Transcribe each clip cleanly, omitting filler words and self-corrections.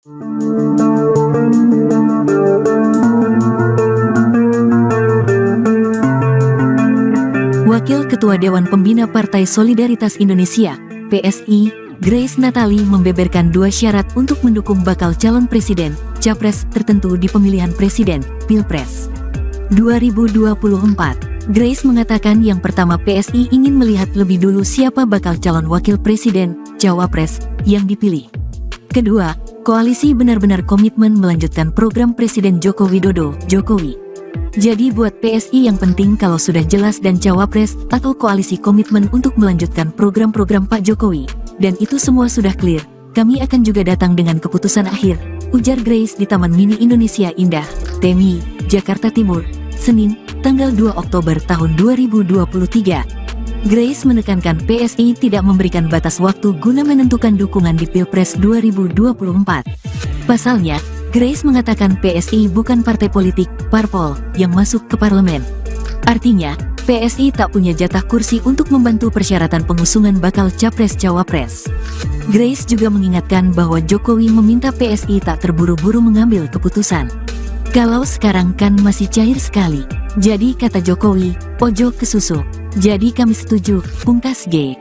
Wakil Ketua Dewan Pembina Partai Solidaritas Indonesia, PSI, Grace Natali membeberkan 2 syarat untuk mendukung bakal calon presiden, capres tertentu di pemilihan presiden, Pilpres 2024. Grace mengatakan yang pertama PSI ingin melihat lebih dulu siapa bakal calon wakil presiden, cawapres, yang dipilih. Kedua, koalisi benar-benar komitmen melanjutkan program Presiden Joko Widodo, Jokowi. Jadi buat PSI yang penting kalau sudah jelas dan cawapres atau koalisi komitmen untuk melanjutkan program-program Pak Jokowi, dan itu semua sudah clear, kami akan juga datang dengan keputusan akhir, ujar Grace di Taman Mini Indonesia Indah, TMI, Jakarta Timur, Senin, tanggal 2 Oktober tahun 2023. Grace menekankan PSI tidak memberikan batas waktu guna menentukan dukungan di Pilpres 2024. Pasalnya, Grace mengatakan PSI bukan partai politik, parpol, yang masuk ke parlemen. Artinya, PSI tak punya jatah kursi untuk membantu persyaratan pengusungan bakal capres-cawapres. Grace juga mengingatkan bahwa Jokowi meminta PSI tak terburu-buru mengambil keputusan. Kalau sekarang kan masih cair sekali. Jadi kata Jokowi, ojo kesusu. Jadi kami setuju, pungkas G.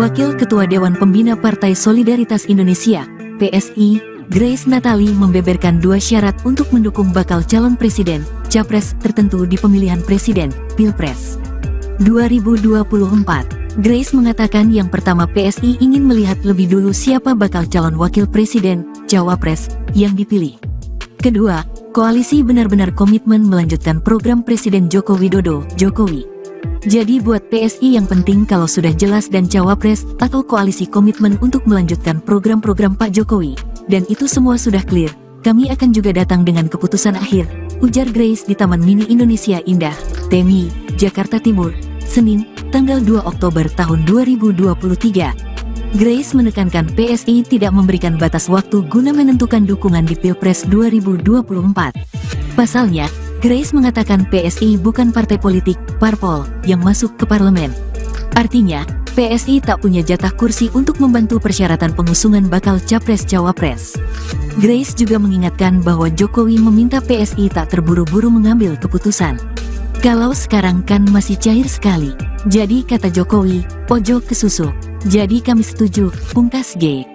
Wakil Ketua Dewan Pembina Partai Solidaritas Indonesia, PSI, Grace Natali membeberkan 2 syarat untuk mendukung bakal calon presiden, capres tertentu di pemilihan presiden, Pilpres 2024. Grace mengatakan yang pertama PSI ingin melihat lebih dulu siapa bakal calon wakil presiden, cawapres, yang dipilih. Kedua, koalisi benar-benar komitmen melanjutkan program Presiden Joko Widodo, Jokowi. Jadi buat PSI yang penting kalau sudah jelas dan cawapres atau koalisi komitmen untuk melanjutkan program-program Pak Jokowi, dan itu semua sudah clear, kami akan juga datang dengan keputusan akhir, ujar Grace di Taman Mini Indonesia Indah, Temi, Jakarta Timur, Senin, tanggal 2 Oktober tahun 2023. Grace menekankan PSI tidak memberikan batas waktu guna menentukan dukungan di Pilpres 2024. Pasalnya, Grace mengatakan PSI bukan partai politik, parpol, yang masuk ke parlemen. Artinya, PSI tak punya jatah kursi untuk membantu persyaratan pengusungan bakal capres-cawapres. Grace juga mengingatkan bahwa Jokowi meminta PSI tak terburu-buru mengambil keputusan. Kalau sekarang kan masih cair sekali. Jadi kata Jokowi, ojo ke susu. Jadi kami setuju, pungkas G.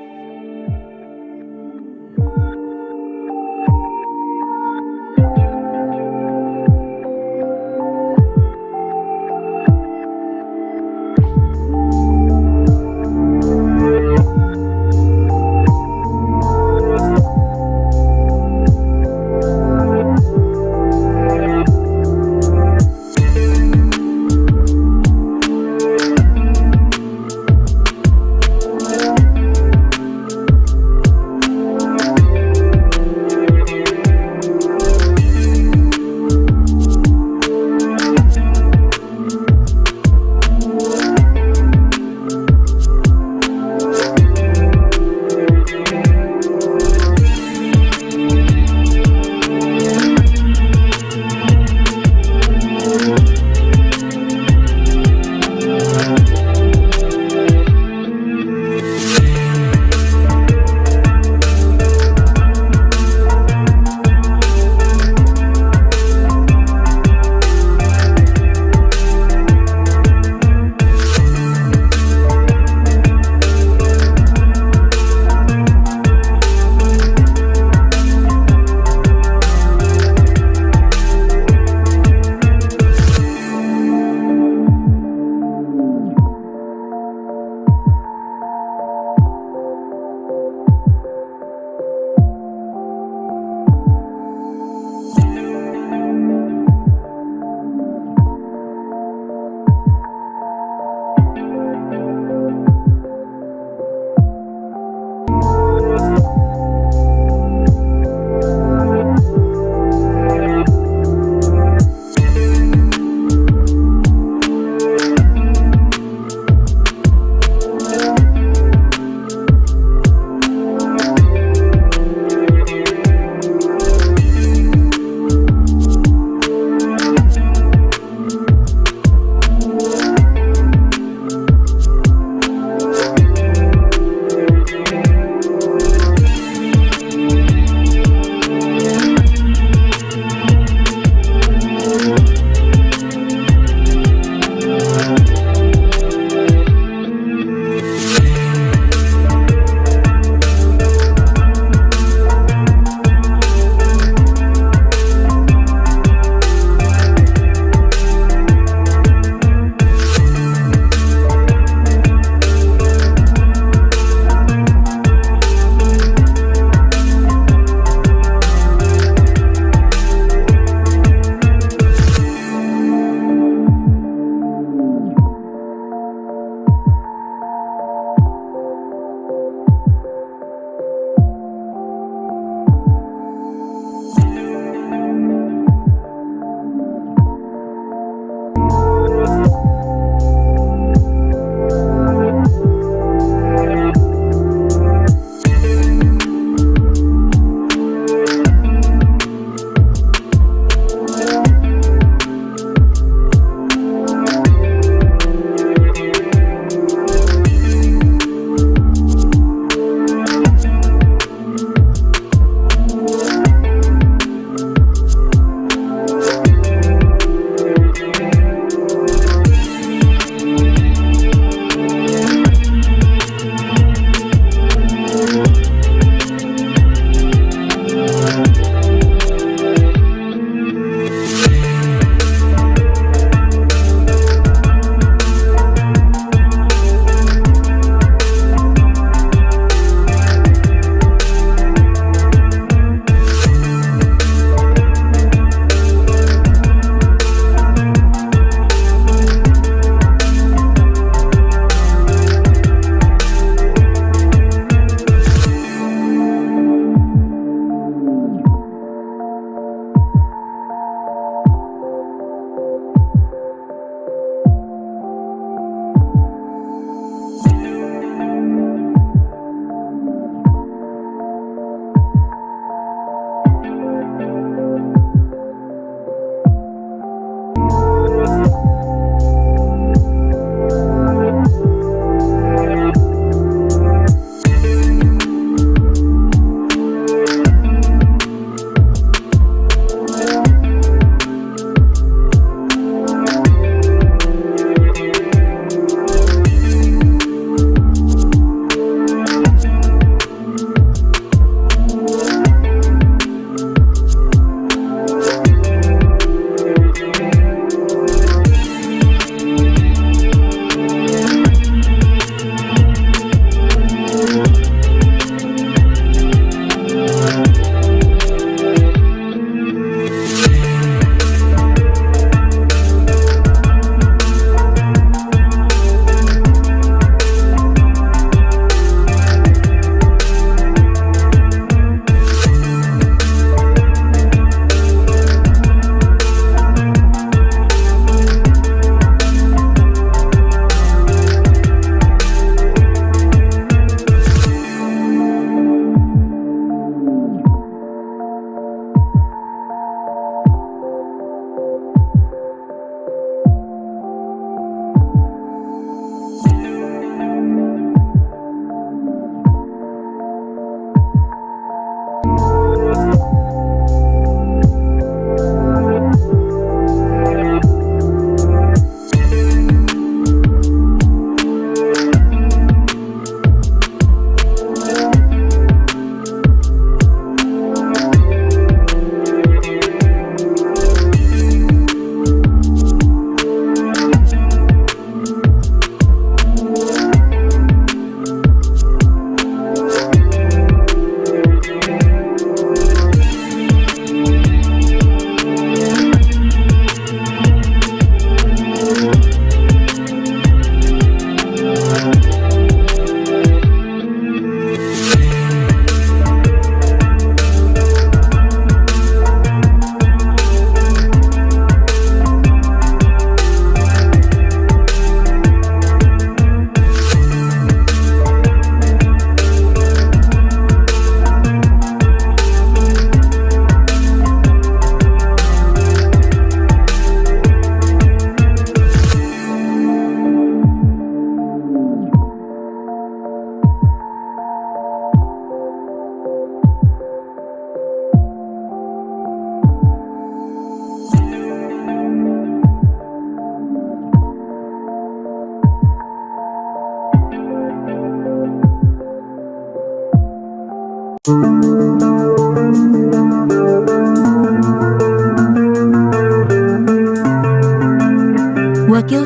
Wakil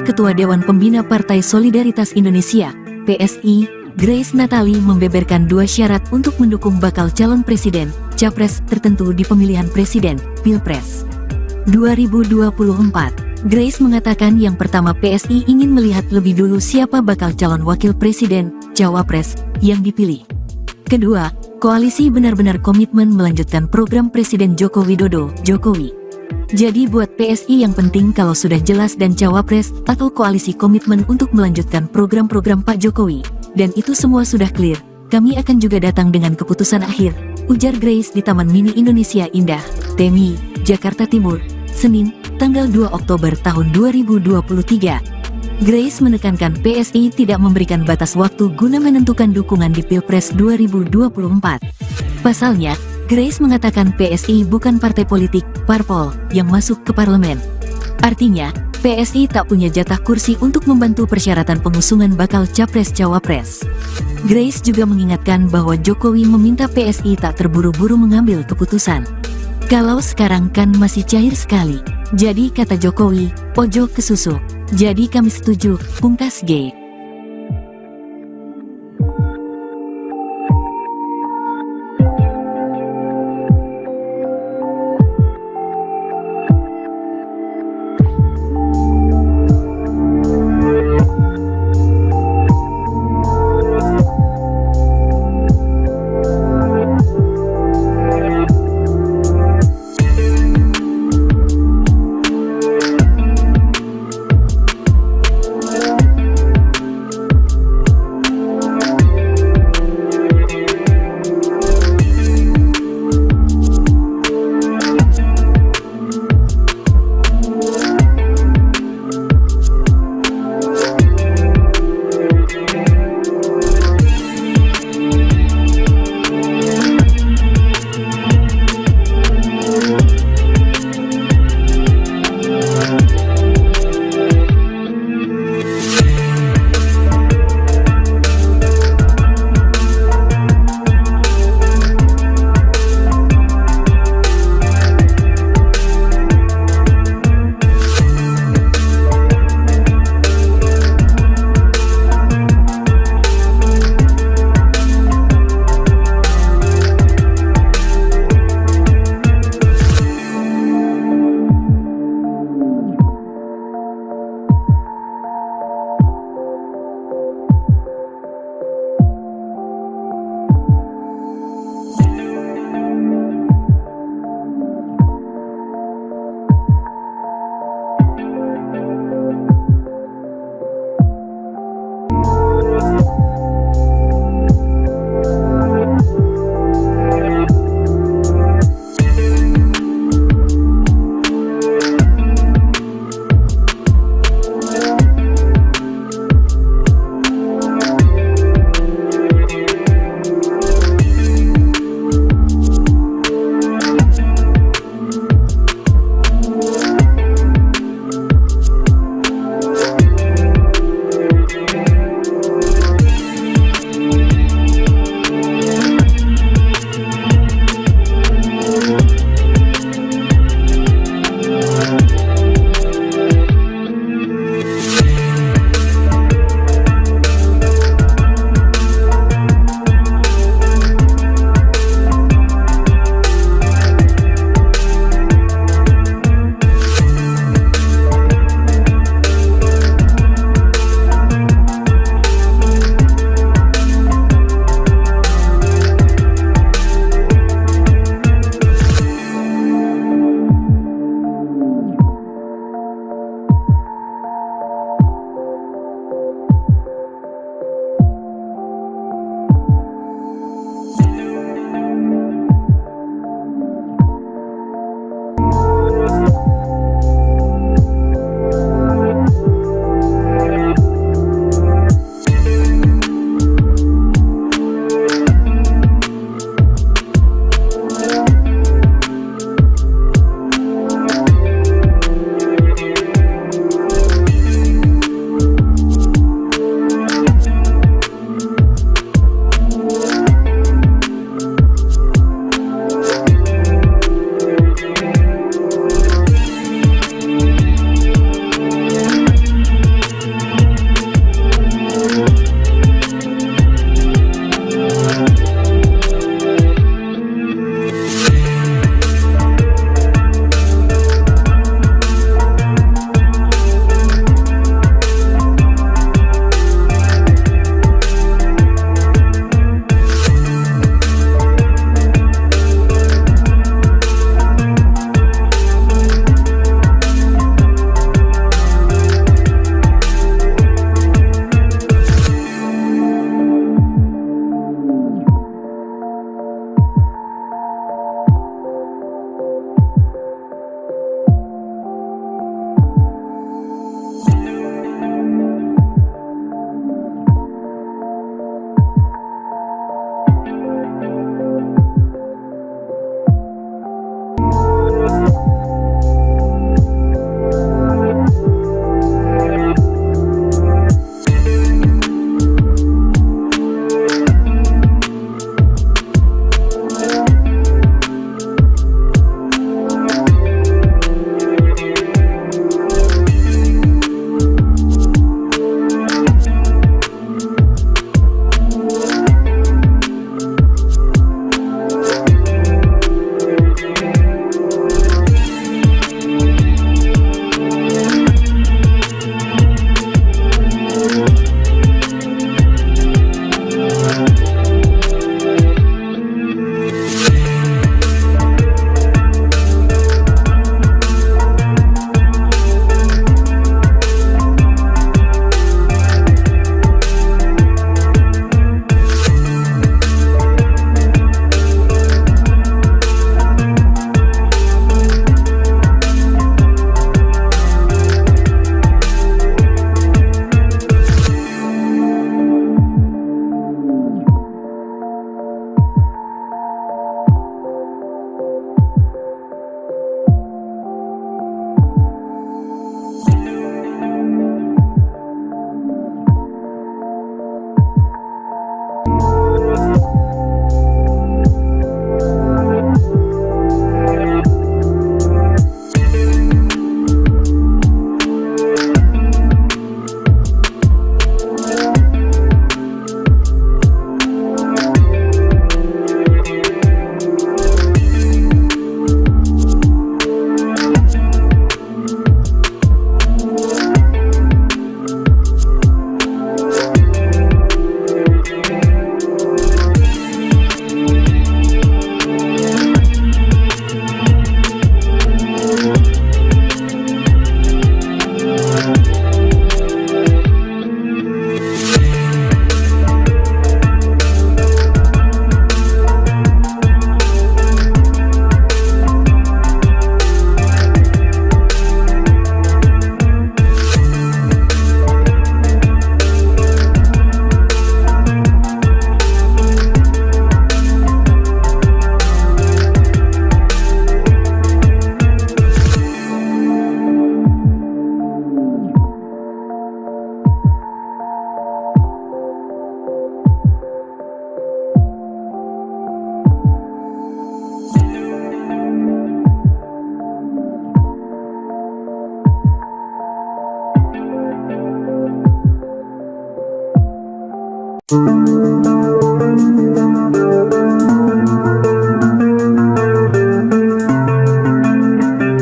Ketua Dewan Pembina Partai Solidaritas Indonesia, PSI, Grace Natali membeberkan 2 syarat untuk mendukung bakal calon presiden, capres tertentu di pemilihan presiden, Pilpres 2024. Grace mengatakan yang pertama PSI ingin melihat lebih dulu siapa bakal calon wakil presiden, cawapres, yang dipilih. Kedua, koalisi benar-benar komitmen melanjutkan program Presiden Joko Widodo, Jokowi. Jadi buat PSI yang penting kalau sudah jelas dan cawapres atau koalisi komitmen untuk melanjutkan program-program Pak Jokowi, dan itu semua sudah clear, kami akan juga datang dengan keputusan akhir, ujar Grace di Taman Mini Indonesia Indah, Temi, Jakarta Timur, Senin, tanggal 2 Oktober tahun 2023. Grace menekankan PSI tidak memberikan batas waktu guna menentukan dukungan di Pilpres 2024. Pasalnya, Grace mengatakan PSI bukan partai politik, parpol, yang masuk ke parlemen. Artinya, PSI tak punya jatah kursi untuk membantu persyaratan pengusungan bakal capres-cawapres. Grace juga mengingatkan bahwa Jokowi meminta PSI tak terburu-buru mengambil keputusan. Kalau sekarang kan masih cair sekali. Jadi kata Jokowi, ojo kesusu. Jadi kami setuju, pungkas G.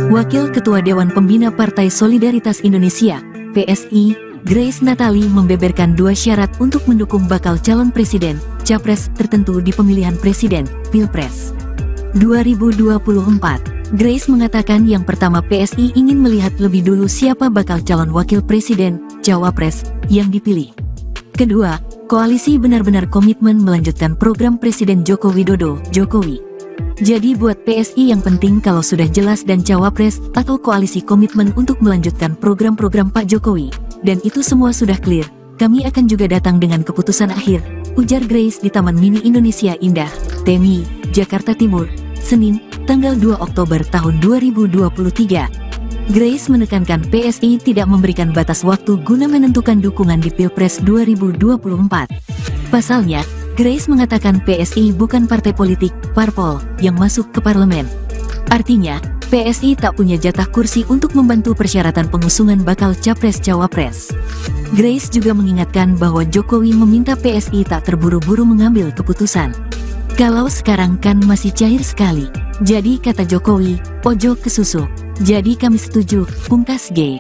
Wakil Ketua Dewan Pembina Partai Solidaritas Indonesia, PSI, Grace Natali membeberkan 2 syarat untuk mendukung bakal calon presiden, capres tertentu di pemilihan presiden, Pilpres 2024. Grace mengatakan yang pertama PSI ingin melihat lebih dulu siapa bakal calon wakil presiden, cawapres, yang dipilih. Kedua, koalisi benar-benar komitmen melanjutkan program Presiden Joko Widodo, Jokowi. Jadi buat PSI yang penting kalau sudah jelas dan cawapres atau koalisi komitmen untuk melanjutkan program-program Pak Jokowi, dan itu semua sudah clear, kami akan juga datang dengan keputusan akhir, ujar Grace di Taman Mini Indonesia Indah, Temi, Jakarta Timur, Senin, tanggal 2 Oktober tahun 2023. Grace menekankan PSI tidak memberikan batas waktu guna menentukan dukungan di Pilpres 2024. Pasalnya, Grace mengatakan PSI bukan partai politik, parpol, yang masuk ke parlemen. Artinya, PSI tak punya jatah kursi untuk membantu persyaratan pengusungan bakal capres-cawapres. Grace juga mengingatkan bahwa Jokowi meminta PSI tak terburu-buru mengambil keputusan. Kalau sekarang kan masih cair sekali. Jadi kata Jokowi, ojo kesusu. Jadi kami setuju, pungkas G.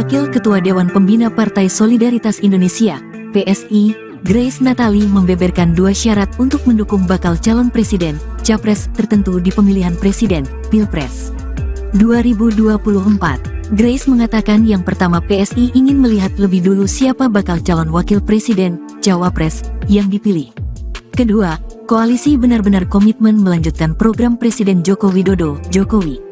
Wakil Ketua Dewan Pembina Partai Solidaritas Indonesia, PSI, Grace Natali membeberkan 2 syarat untuk mendukung bakal calon presiden, capres tertentu di pemilihan presiden, Pilpres 2024. Grace mengatakan yang pertama PSI ingin melihat lebih dulu siapa bakal calon wakil presiden, cawapres, yang dipilih. Kedua, koalisi benar-benar komitmen melanjutkan program Presiden Joko Widodo, Jokowi.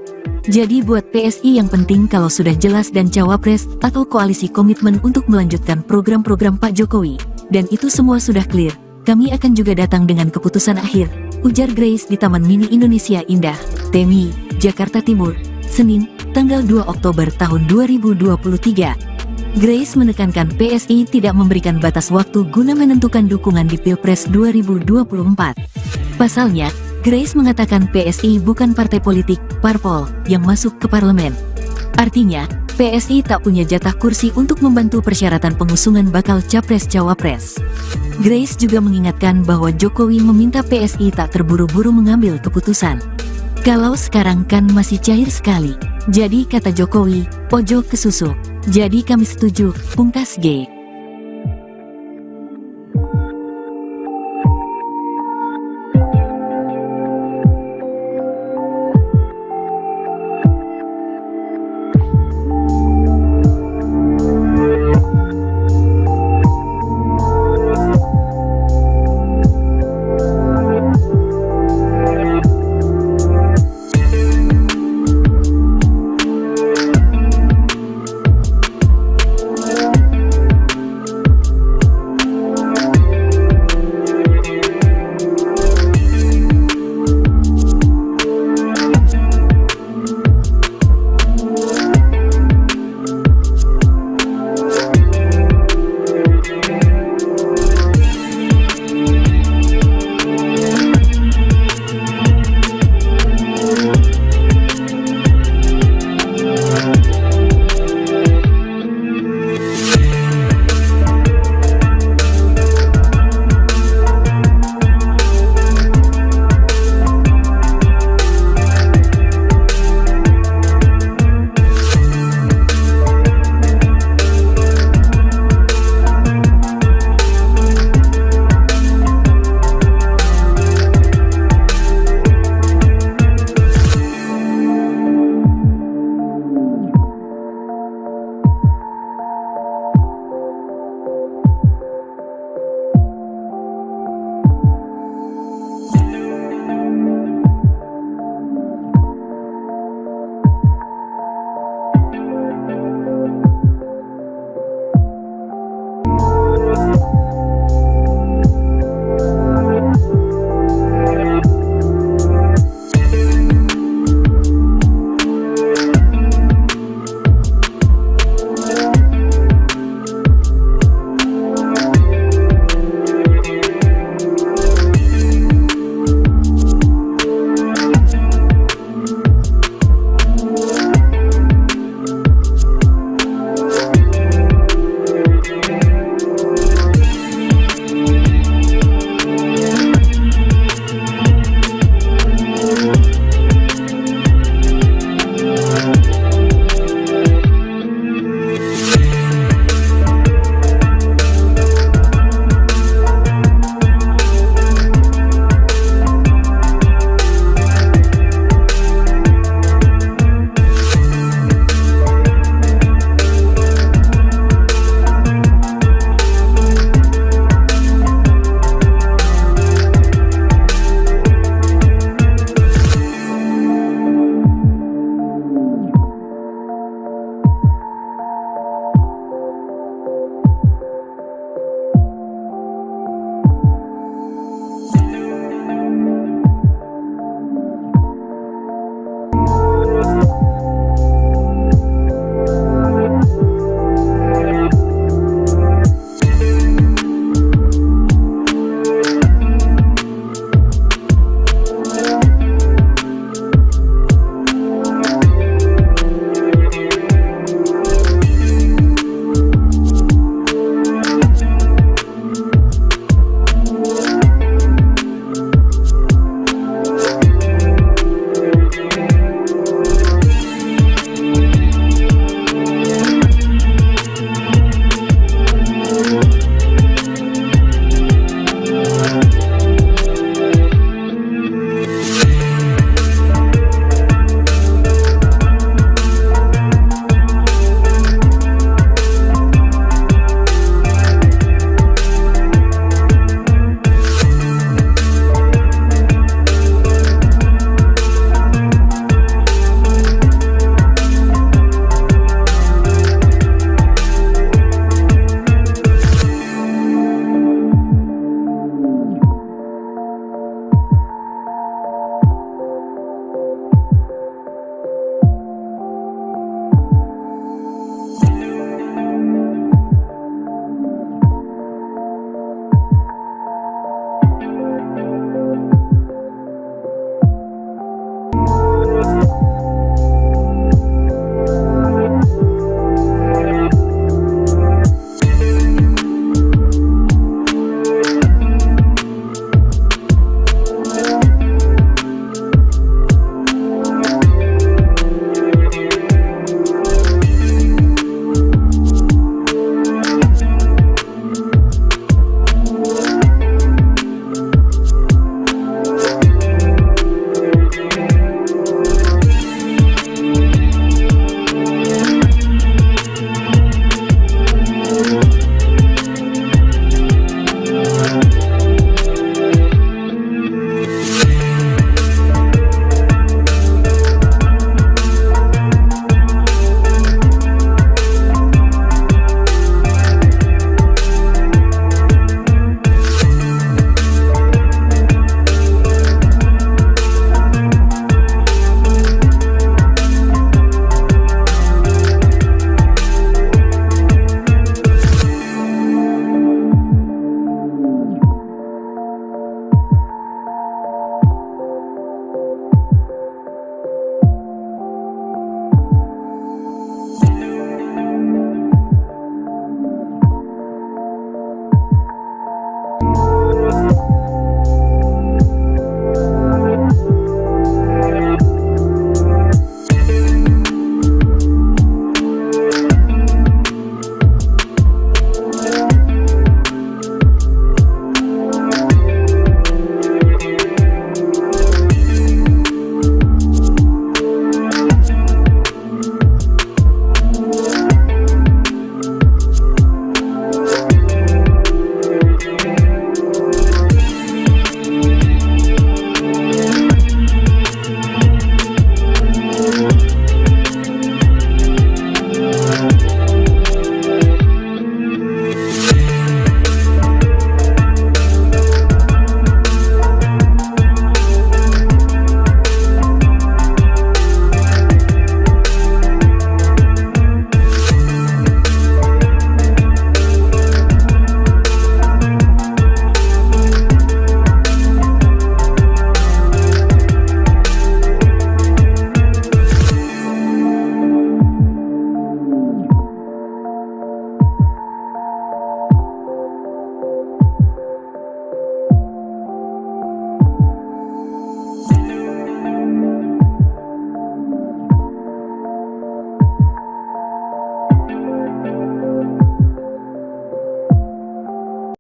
Jadi buat PSI yang penting kalau sudah jelas dan cawapres atau koalisi komitmen untuk melanjutkan program-program Pak Jokowi, dan itu semua sudah clear, kami akan juga datang dengan keputusan akhir, ujar Grace di Taman Mini Indonesia Indah, Temi, Jakarta Timur, Senin, tanggal 2 Oktober tahun 2023. Grace menekankan PSI tidak memberikan batas waktu guna menentukan dukungan di Pilpres 2024. Pasalnya, Grace mengatakan PSI bukan partai politik, parpol, yang masuk ke parlemen. Artinya, PSI tak punya jatah kursi untuk membantu persyaratan pengusungan bakal capres-cawapres. Grace juga mengingatkan bahwa Jokowi meminta PSI tak terburu-buru mengambil keputusan. Kalau sekarang kan masih cair sekali. Jadi kata Jokowi, ojo kesusu. Jadi kami setuju, pungkas G.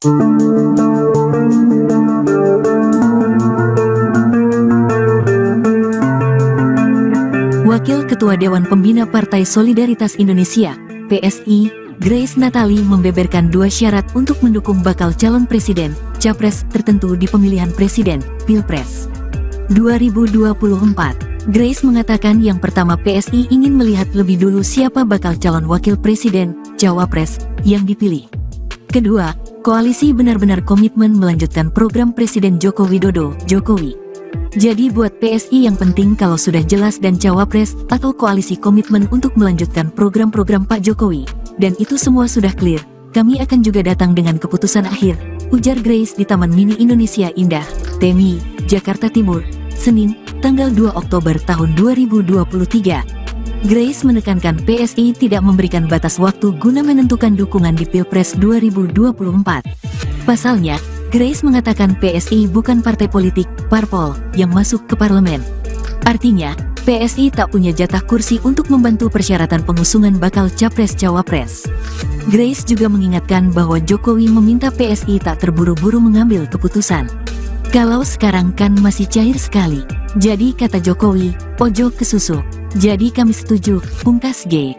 Wakil Ketua Dewan Pembina Partai Solidaritas Indonesia, PSI, Grace Natali membeberkan dua syarat untuk mendukung bakal calon presiden, capres tertentu di pemilihan presiden, Pilpres 2024. Grace mengatakan yang pertama PSI ingin melihat lebih dulu siapa bakal calon wakil presiden, cawapres, yang dipilih. Kedua, koalisi benar-benar komitmen melanjutkan program Presiden Joko Widodo, Jokowi. Jadi buat PSI yang penting kalau sudah jelas dan cawapres atau koalisi komitmen untuk melanjutkan program-program Pak Jokowi, dan itu semua sudah clear, kami akan juga datang dengan keputusan akhir, ujar Grace di Taman Mini Indonesia Indah, Temi, Jakarta Timur, Senin, tanggal 2 Oktober tahun 2023. Grace menekankan PSI tidak memberikan batas waktu guna menentukan dukungan di Pilpres 2024. Pasalnya, Grace mengatakan PSI bukan partai politik, parpol, yang masuk ke parlemen. Artinya, PSI tak punya jatah kursi untuk membantu persyaratan pengusungan bakal capres-cawapres. Grace juga mengingatkan bahwa Jokowi meminta PSI tak terburu-buru mengambil keputusan. Kalau sekarang kan masih cair sekali. Jadi kata Jokowi, ojo kesusu. Jadi kami setuju, pungkas G.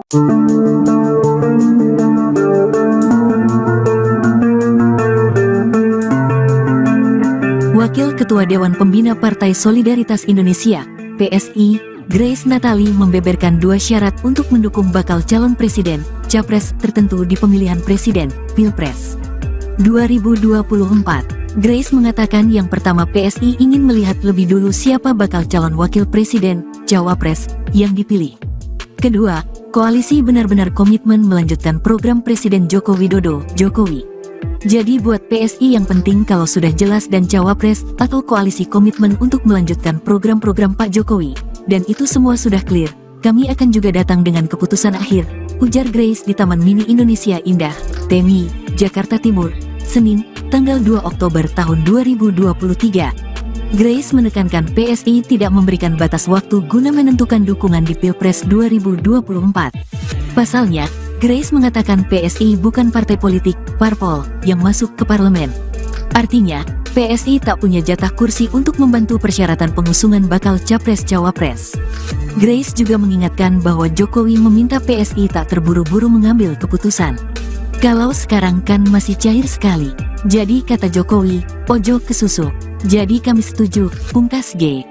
Wakil Ketua Dewan Pembina Partai Solidaritas Indonesia, PSI, Grace Natali membeberkan 2 syarat untuk mendukung bakal calon presiden, capres tertentu di pemilihan presiden, Pilpres 2024. Grace mengatakan yang pertama PSI ingin melihat lebih dulu siapa bakal calon wakil presiden, cawapres, yang dipilih. Kedua, koalisi benar-benar komitmen melanjutkan program Presiden Joko Widodo, Jokowi. Jadi buat PSI yang penting kalau sudah jelas dan cawapres atau koalisi komitmen untuk melanjutkan program-program Pak Jokowi, dan itu semua sudah clear, kami akan juga datang dengan keputusan akhir, ujar Grace di Taman Mini Indonesia Indah, Temi, Jakarta Timur, Senin, tanggal 2 Oktober tahun 2023. Grace menekankan PSI tidak memberikan batas waktu guna menentukan dukungan di Pilpres 2024. Pasalnya, Grace mengatakan PSI bukan partai politik, parpol, yang masuk ke parlemen. Artinya, PSI tak punya jatah kursi untuk membantu persyaratan pengusungan bakal capres-cawapres. Grace juga mengingatkan bahwa Jokowi meminta PSI tak terburu-buru mengambil keputusan. Kalau sekarang kan masih cair sekali. Jadi kata Jokowi, ojo kesusu. Jadi kami setuju, pungkas G.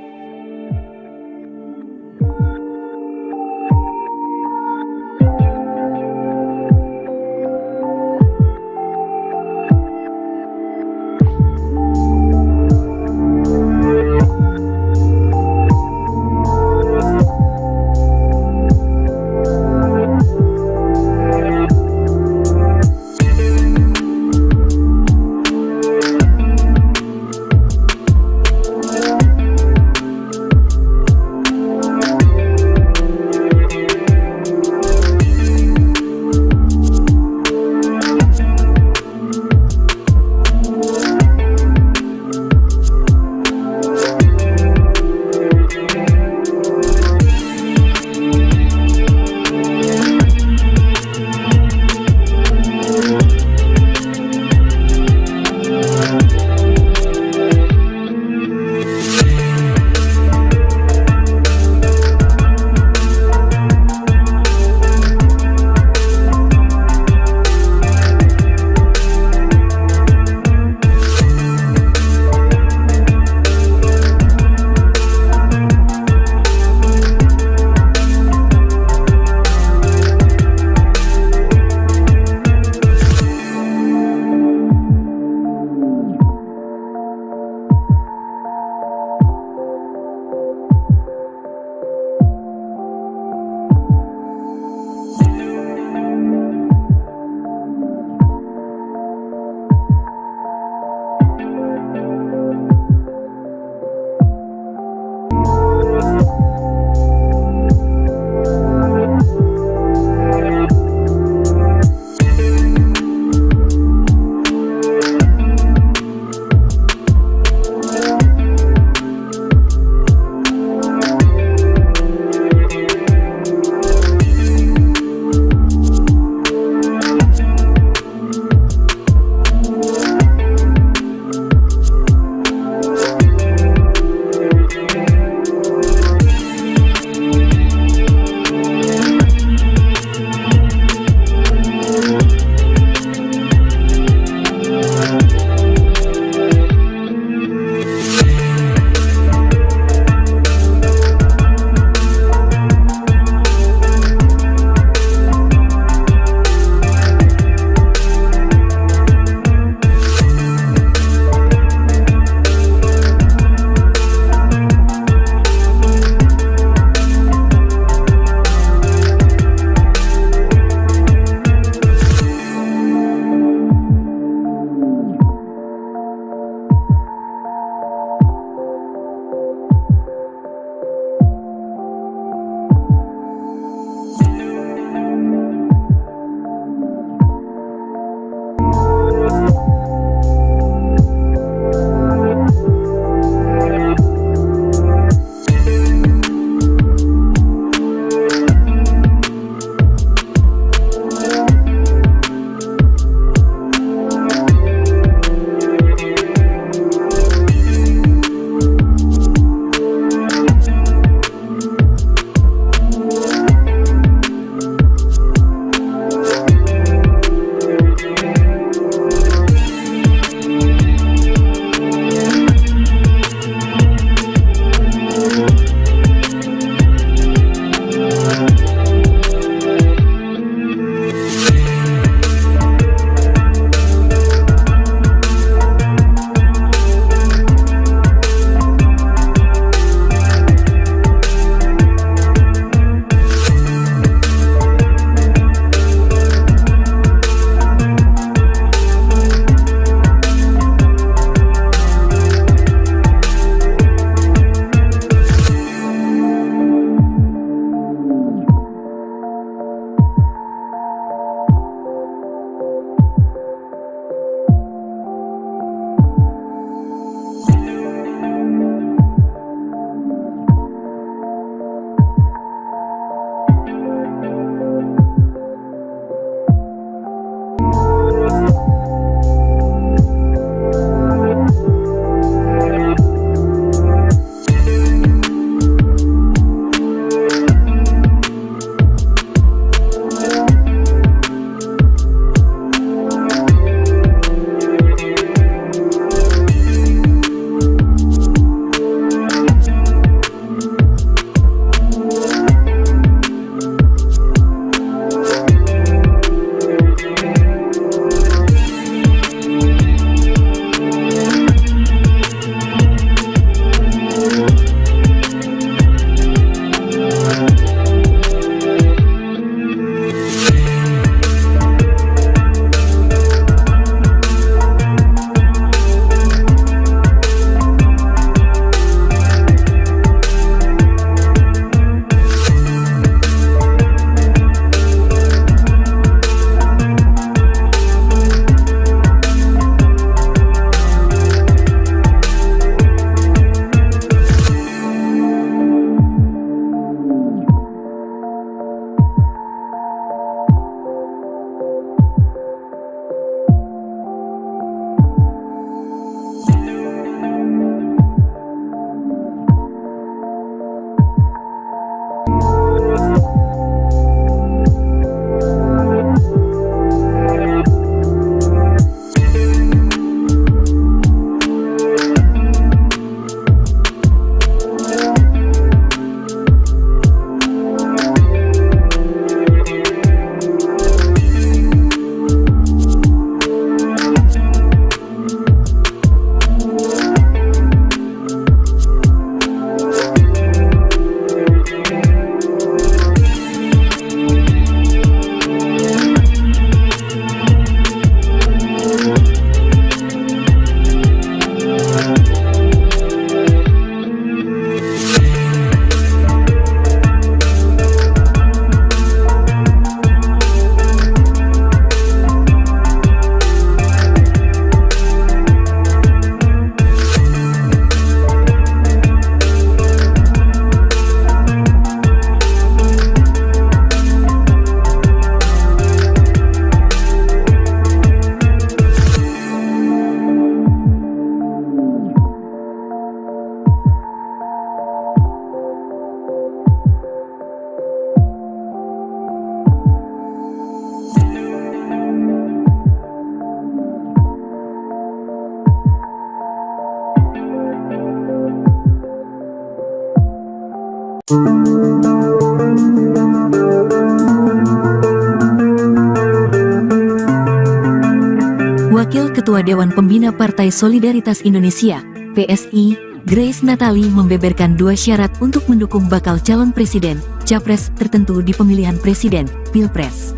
Wakil Ketua Dewan Pembina Partai Solidaritas Indonesia, PSI, Grace Natali membeberkan 2 syarat untuk mendukung bakal calon presiden, capres tertentu di pemilihan presiden, Pilpres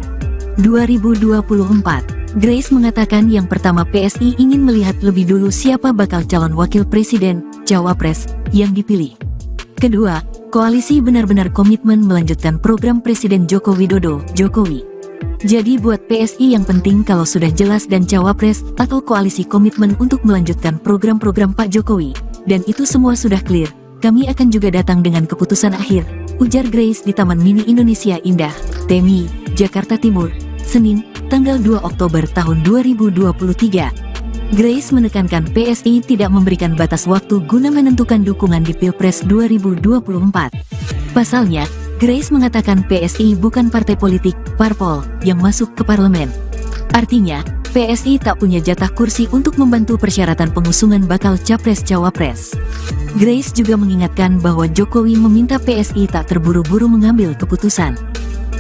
2024. Grace mengatakan yang pertama PSI ingin melihat lebih dulu siapa bakal calon wakil presiden, cawapres, yang dipilih. Kedua, koalisi benar-benar komitmen melanjutkan program Presiden Joko Widodo, Jokowi. Jadi buat PSI yang penting kalau sudah jelas dan cawapres atau koalisi komitmen untuk melanjutkan program-program Pak Jokowi, dan itu semua sudah clear, kami akan juga datang dengan keputusan akhir, ujar Grace di Taman Mini Indonesia Indah, Temi, Jakarta Timur, Senin, tanggal 2 Oktober tahun 2023. Grace menekankan PSI tidak memberikan batas waktu guna menentukan dukungan di Pilpres 2024. Pasalnya, Grace mengatakan PSI bukan partai politik, parpol, yang masuk ke parlemen. Artinya, PSI tak punya jatah kursi untuk membantu persyaratan pengusungan bakal capres-cawapres. Grace juga mengingatkan bahwa Jokowi meminta PSI tak terburu-buru mengambil keputusan.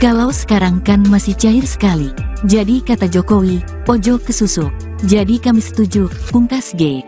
Kalau sekarang kan masih cair sekali. Jadi kata Jokowi, ojo ke susu. Jadi kami setuju, pungkas G.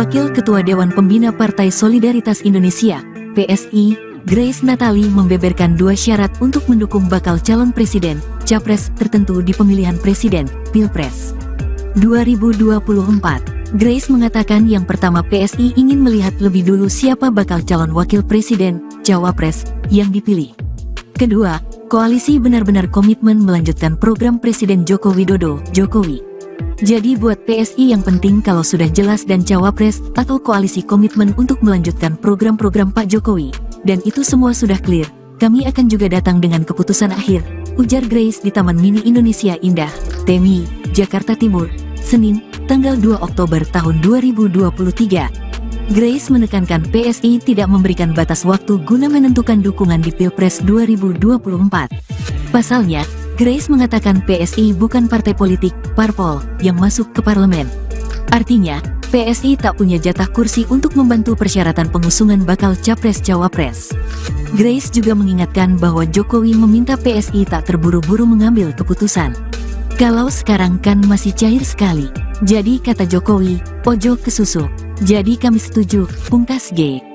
Wakil Ketua Dewan Pembina Partai Solidaritas Indonesia, PSI, Grace Natali membeberkan 2 syarat untuk mendukung bakal calon presiden, capres tertentu di pemilihan presiden, Pilpres 2024. Grace mengatakan yang pertama PSI ingin melihat lebih dulu siapa bakal calon wakil presiden, cawapres, yang dipilih. Kedua, koalisi benar-benar komitmen melanjutkan program Presiden Joko Widodo, Jokowi. Jadi buat PSI yang penting kalau sudah jelas dan cawapres atau koalisi komitmen untuk melanjutkan program-program Pak Jokowi, dan itu semua sudah clear, kami akan juga datang dengan keputusan akhir, ujar Grace di Taman Mini Indonesia Indah, Temi, Jakarta Timur, Senin, tanggal 2 Oktober tahun 2023. Grace menekankan PSI tidak memberikan batas waktu guna menentukan dukungan di Pilpres 2024. Pasalnya, Grace mengatakan PSI bukan partai politik, parpol, yang masuk ke parlemen. Artinya, PSI tak punya jatah kursi untuk membantu persyaratan pengusungan bakal capres-cawapres. Grace juga mengingatkan bahwa Jokowi meminta PSI tak terburu-buru mengambil keputusan. Kalau sekarang kan masih cair sekali. Jadi kata Jokowi, ojo kesusu. Jadi kami setuju, pungkas G.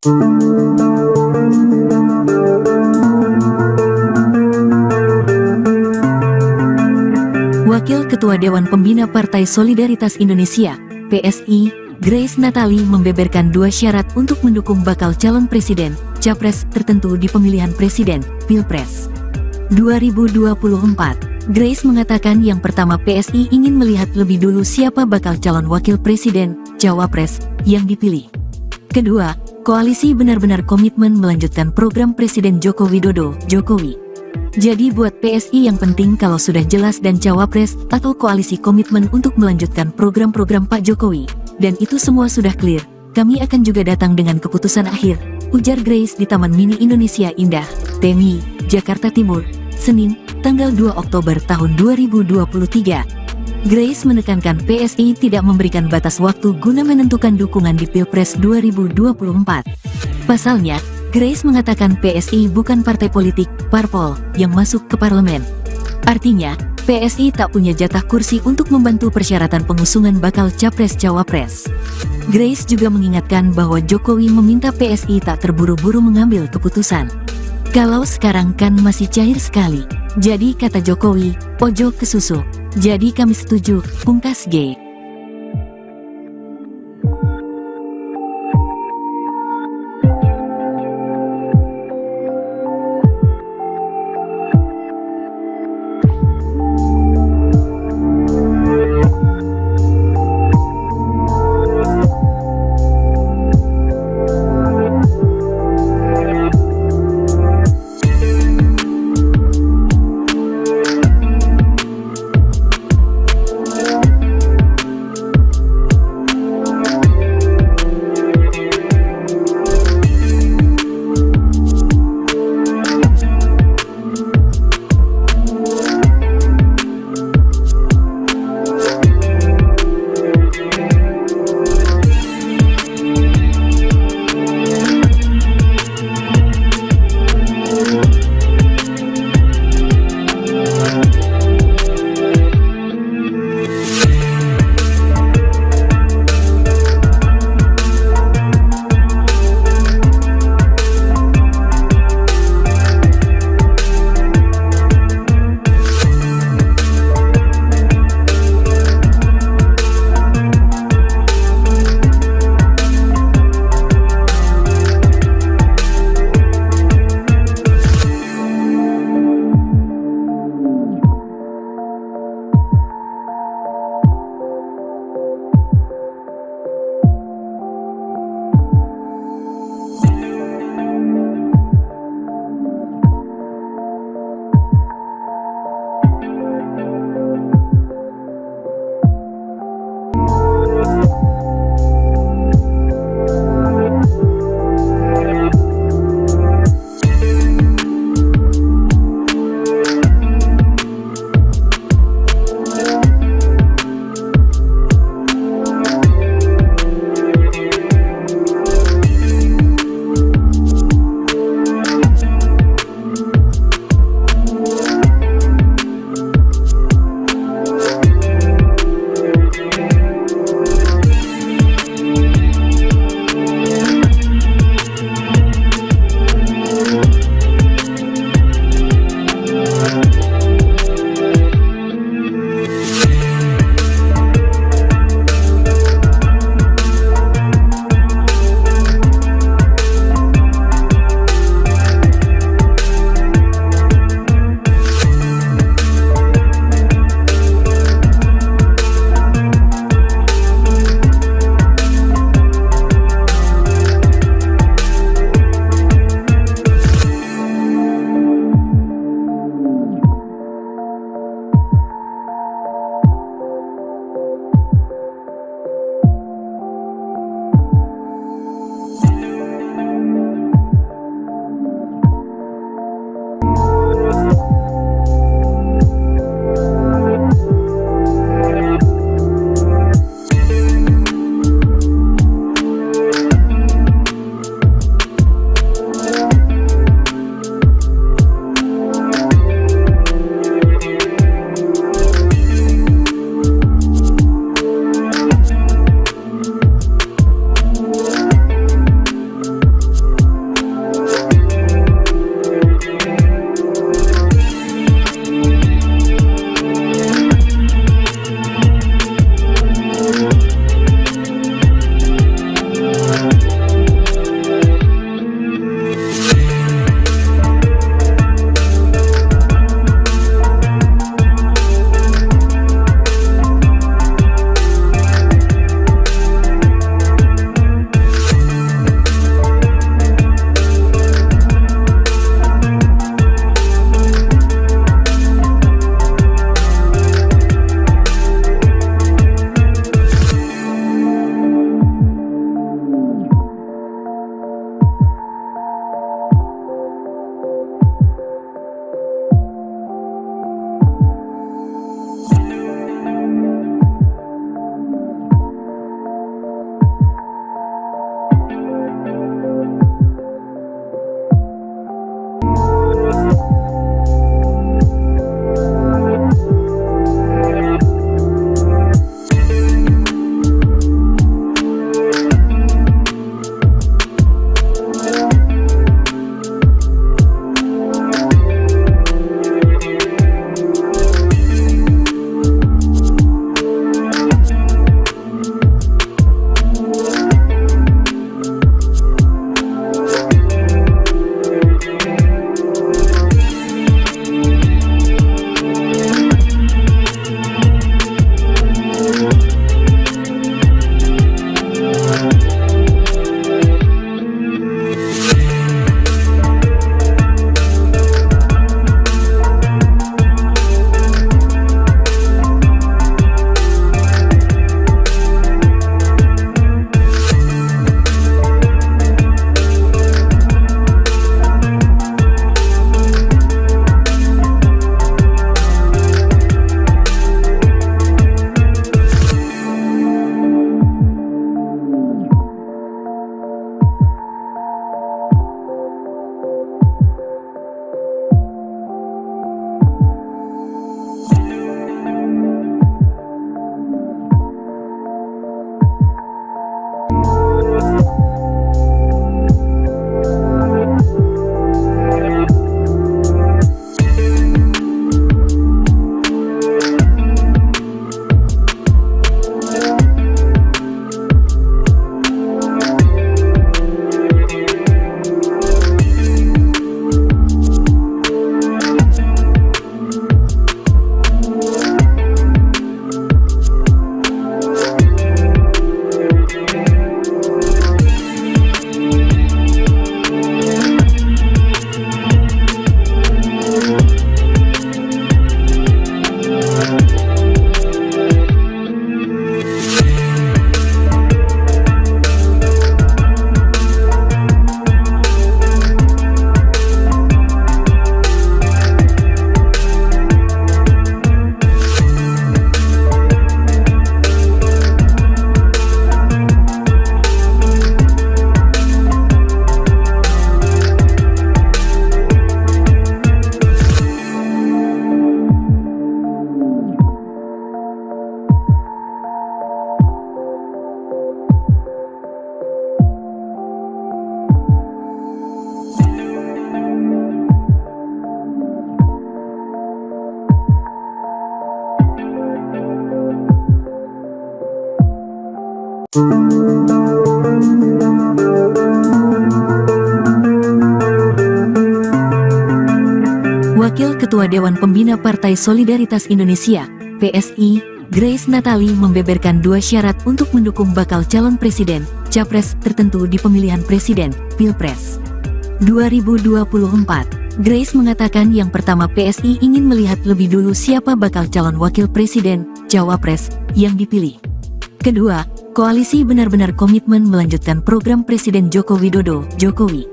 Wakil Ketua Dewan Pembina Partai Solidaritas Indonesia, PSI, Grace Natali membeberkan dua syarat untuk mendukung bakal calon presiden, capres tertentu di pemilihan presiden, Pilpres 2024. Grace mengatakan yang pertama PSI ingin melihat lebih dulu siapa bakal calon wakil presiden, cawapres, yang dipilih. Kedua, koalisi benar-benar komitmen melanjutkan program Presiden Joko Widodo, Jokowi. Jadi buat PSI yang penting kalau sudah jelas dan cawapres atau koalisi komitmen untuk melanjutkan program-program Pak Jokowi, dan itu semua sudah clear, kami akan juga datang dengan keputusan akhir, ujar Grace di Taman Mini Indonesia Indah, TMI, Jakarta Timur, Senin, tanggal 2 Oktober tahun 2023. Grace menekankan PSI tidak memberikan batas waktu guna menentukan dukungan di Pilpres 2024. Pasalnya, Grace mengatakan PSI bukan partai politik, parpol, yang masuk ke parlemen. Artinya, PSI tak punya jatah kursi untuk membantu persyaratan pengusungan bakal capres-cawapres. Grace juga mengingatkan bahwa Jokowi meminta PSI tak terburu-buru mengambil keputusan. Kalau sekarang kan masih cair sekali. Jadi kata Jokowi, ojo ke susu. Jadi kami setuju, pungkas G. Wakil Ketua Dewan Pembina Partai Solidaritas Indonesia, PSI, Grace Natali membeberkan dua syarat untuk mendukung bakal calon presiden, capres tertentu di pemilihan presiden, Pilpres 2024. Grace mengatakan yang pertama PSI ingin melihat lebih dulu siapa bakal calon wakil presiden, cawapres, yang dipilih. Kedua, koalisi benar-benar komitmen melanjutkan program Presiden Joko Widodo, Jokowi.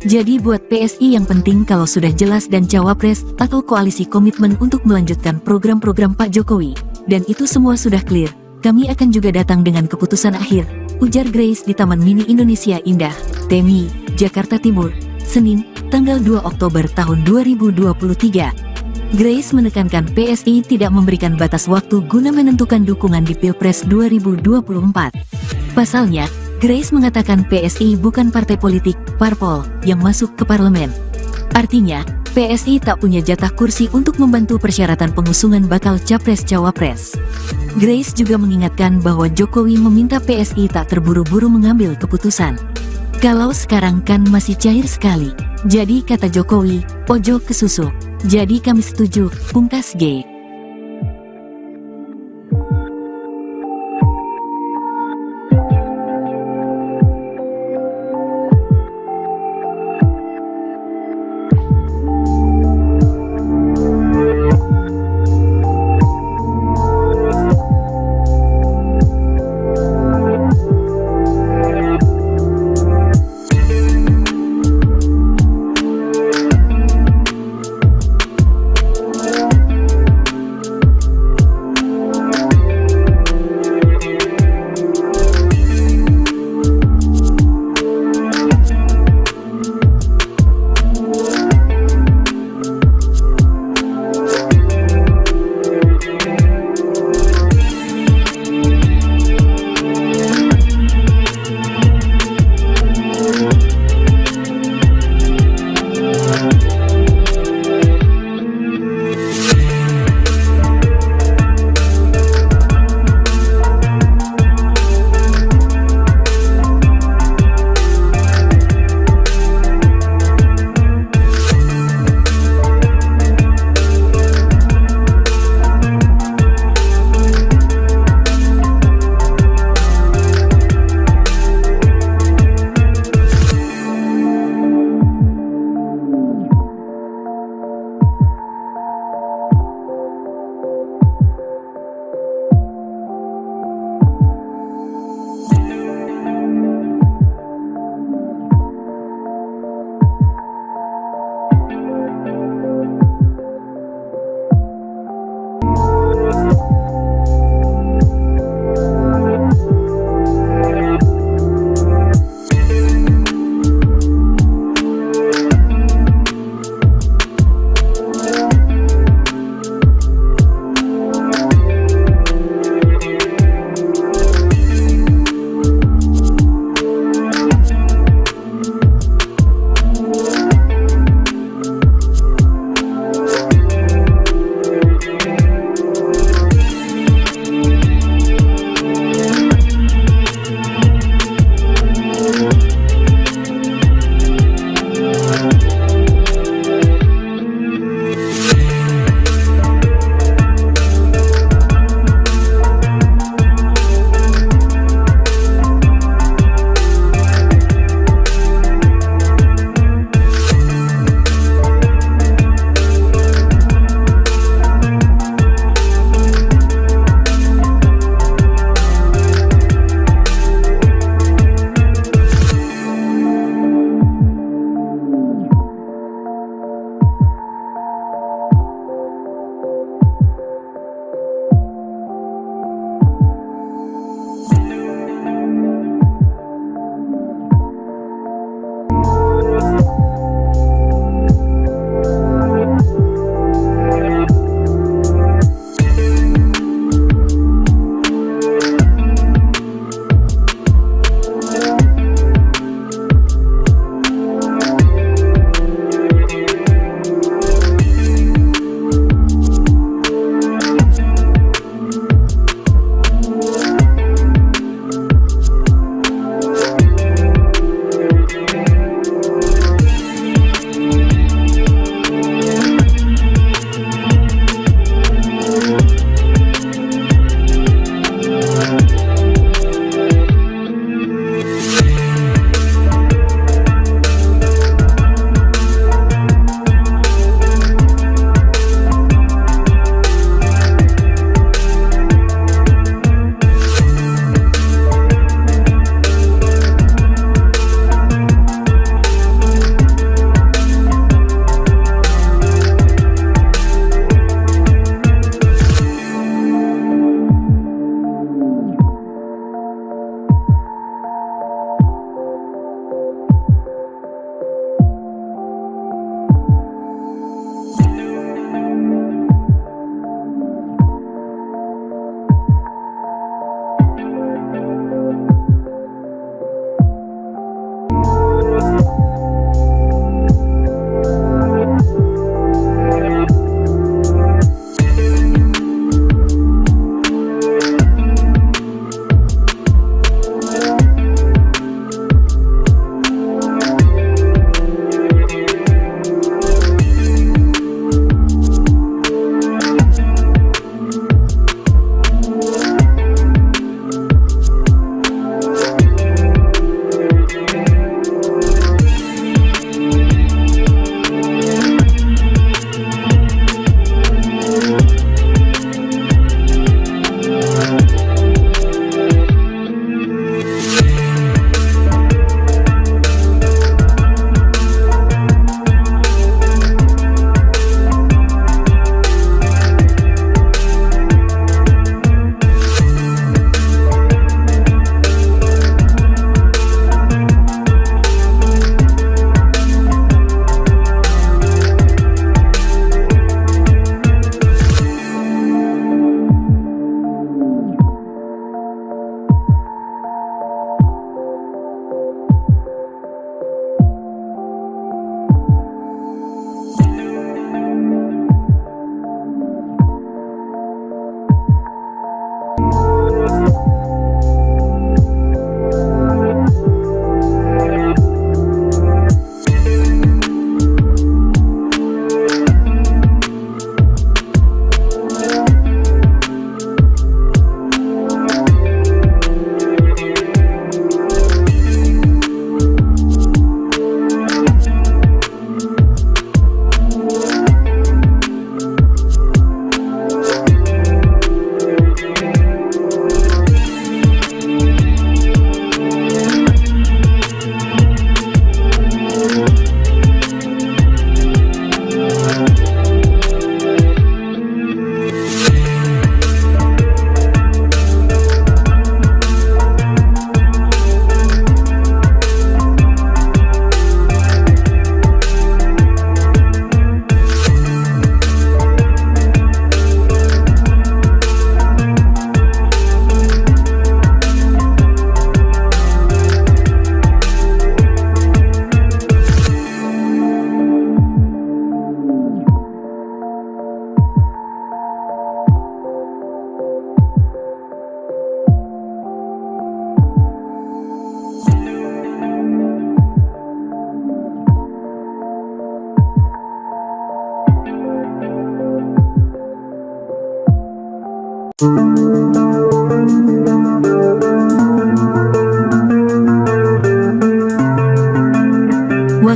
Jadi buat PSI yang penting kalau sudah jelas dan cawapres atau koalisi komitmen untuk melanjutkan program-program Pak Jokowi, dan itu semua sudah clear, kami akan juga datang dengan keputusan akhir, ujar Grace di Taman Mini Indonesia Indah, TMI, Jakarta Timur, Senin, tanggal 2 Oktober tahun 2023. Grace menekankan PSI tidak memberikan batas waktu guna menentukan dukungan di Pilpres 2024. Pasalnya, Grace mengatakan PSI bukan partai politik, parpol, yang masuk ke parlemen. Artinya, PSI tak punya jatah kursi untuk membantu persyaratan pengusungan bakal capres-cawapres. Grace juga mengingatkan bahwa Jokowi meminta PSI tak terburu-buru mengambil keputusan. Kalau sekarang kan masih cair sekali. Jadi kata Jokowi, ojo kesusu. Jadi kami setuju, pungkas G.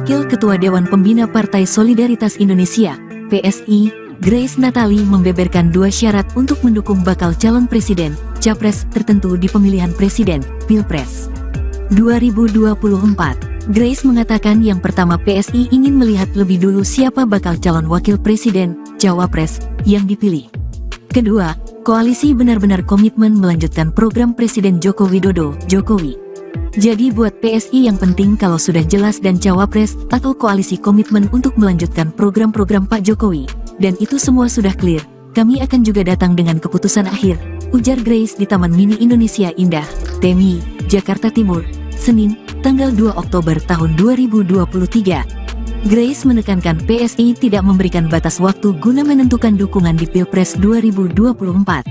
Wakil Ketua Dewan Pembina Partai Solidaritas Indonesia, PSI, Grace Natali membeberkan 2 syarat untuk mendukung bakal calon presiden, capres tertentu di pemilihan presiden, Pilpres 2024. Grace mengatakan yang pertama PSI ingin melihat lebih dulu siapa bakal calon wakil presiden, cawapres, yang dipilih. Kedua, koalisi benar-benar komitmen melanjutkan program Presiden Joko Widodo, Jokowi. Jadi buat PSI yang penting kalau sudah jelas dan cawapres atau koalisi komitmen untuk melanjutkan program-program Pak Jokowi, dan itu semua sudah clear, kami akan juga datang dengan keputusan akhir, ujar Grace di Taman Mini Indonesia Indah, Temi, Jakarta Timur, Senin, tanggal 2 Oktober tahun 2023. Grace menekankan PSI tidak memberikan batas waktu guna menentukan dukungan di Pilpres 2024.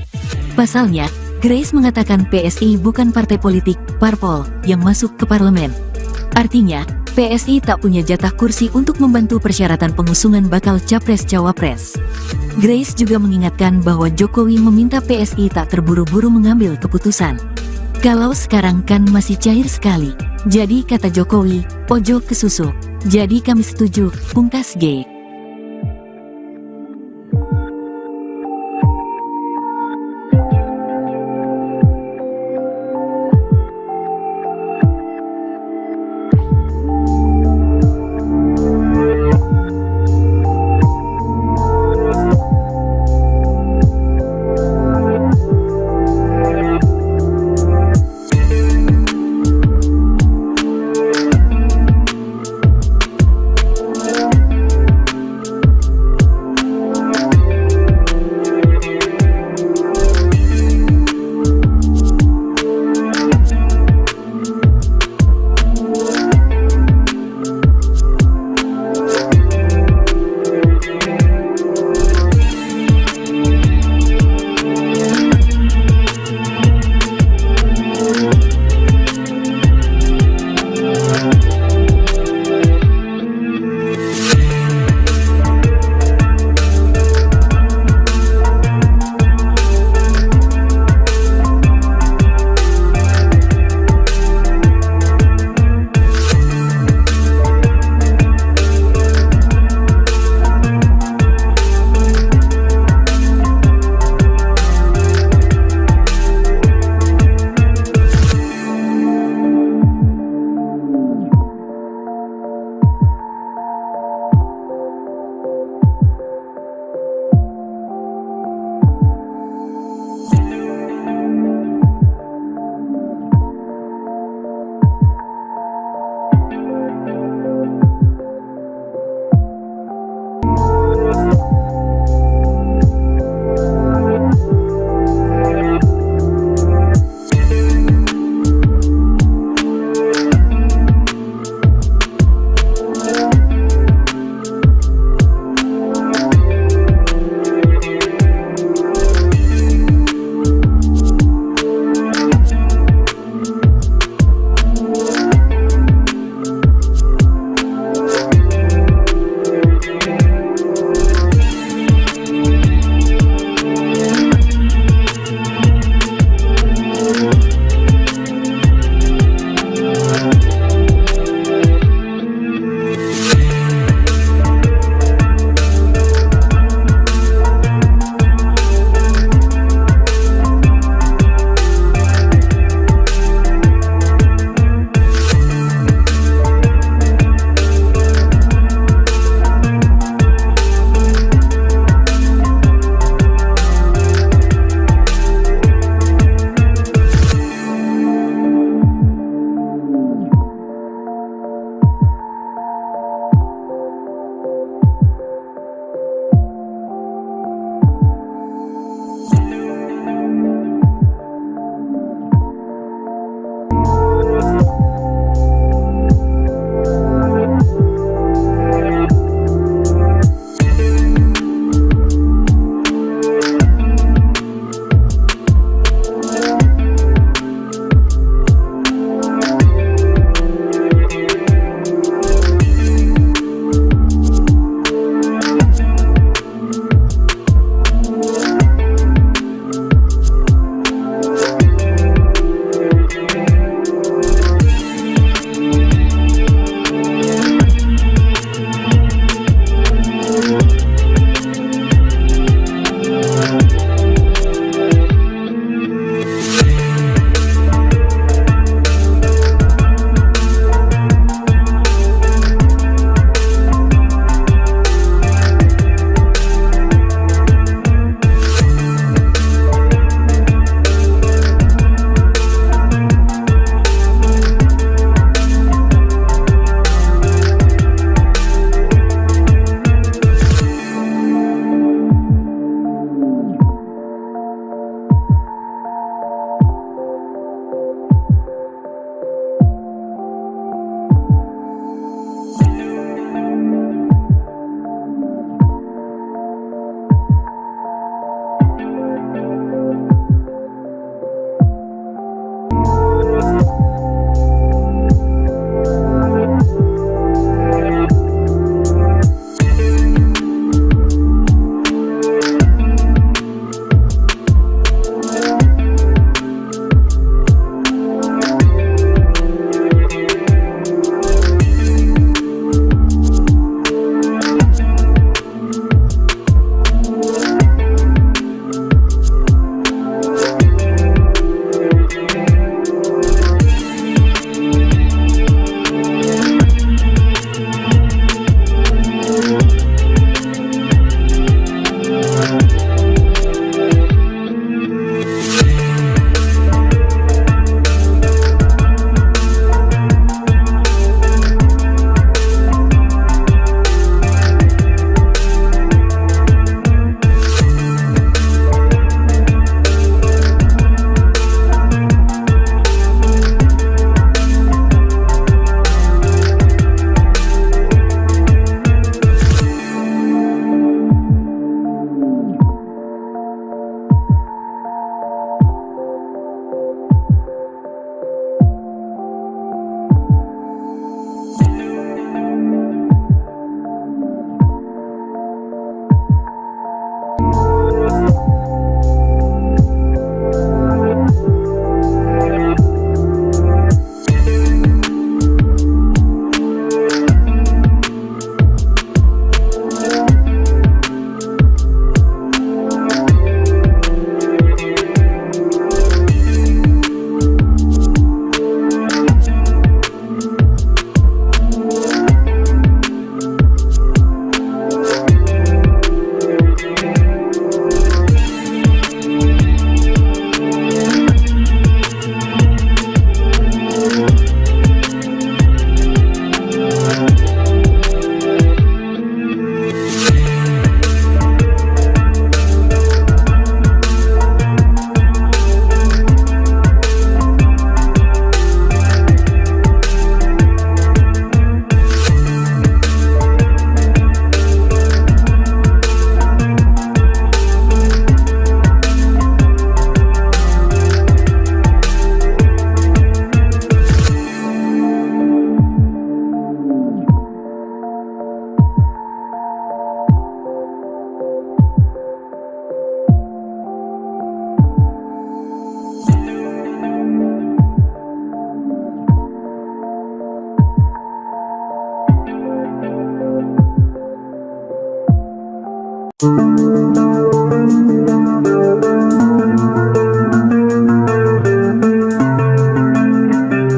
Pasalnya, Grace mengatakan PSI bukan partai politik, parpol, yang masuk ke parlemen. Artinya, PSI tak punya jatah kursi untuk membantu persyaratan pengusungan bakal capres-cawapres. Grace juga mengingatkan bahwa Jokowi meminta PSI tak terburu-buru mengambil keputusan. Kalau sekarang kan masih cair sekali. Jadi kata Jokowi, ojo kesusu. Jadi kami setuju, pungkas G.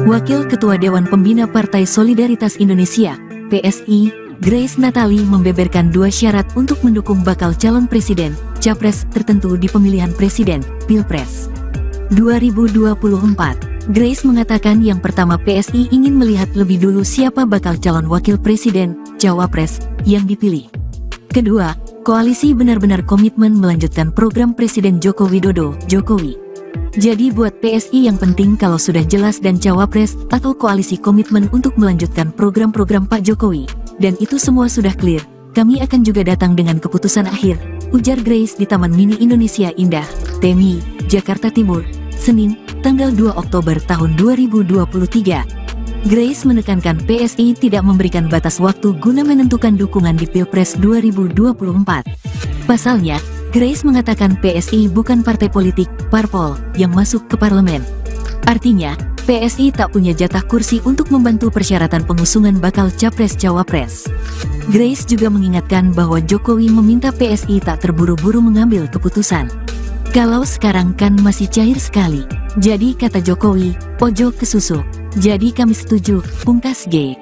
Wakil Ketua Dewan Pembina Partai Solidaritas Indonesia, PSI, Grace Natali membeberkan 2 syarat untuk mendukung bakal calon presiden, capres tertentu di pemilihan presiden, Pilpres 2024. Grace mengatakan yang pertama PSI ingin melihat lebih dulu siapa bakal calon wakil presiden, cawapres, yang dipilih. Kedua, koalisi benar-benar komitmen melanjutkan program Presiden Joko Widodo, Jokowi. Jadi buat PSI yang penting kalau sudah jelas dan cawapres atau koalisi komitmen untuk melanjutkan program-program Pak Jokowi, dan itu semua sudah clear, kami akan juga datang dengan keputusan akhir, ujar Grace di Taman Mini Indonesia Indah, Temi, Jakarta Timur, Senin, tanggal 2 Oktober tahun 2023. Grace menekankan PSI tidak memberikan batas waktu guna menentukan dukungan di Pilpres 2024. Pasalnya, Grace mengatakan PSI bukan partai politik, parpol, yang masuk ke parlemen. Artinya, PSI tak punya jatah kursi untuk membantu persyaratan pengusungan bakal capres-cawapres. Grace juga mengingatkan bahwa Jokowi meminta PSI tak terburu-buru mengambil keputusan. Kalau sekarang kan masih cair sekali. Jadi kata Jokowi, ojo kesusu. Jadi kami setuju, pungkas G.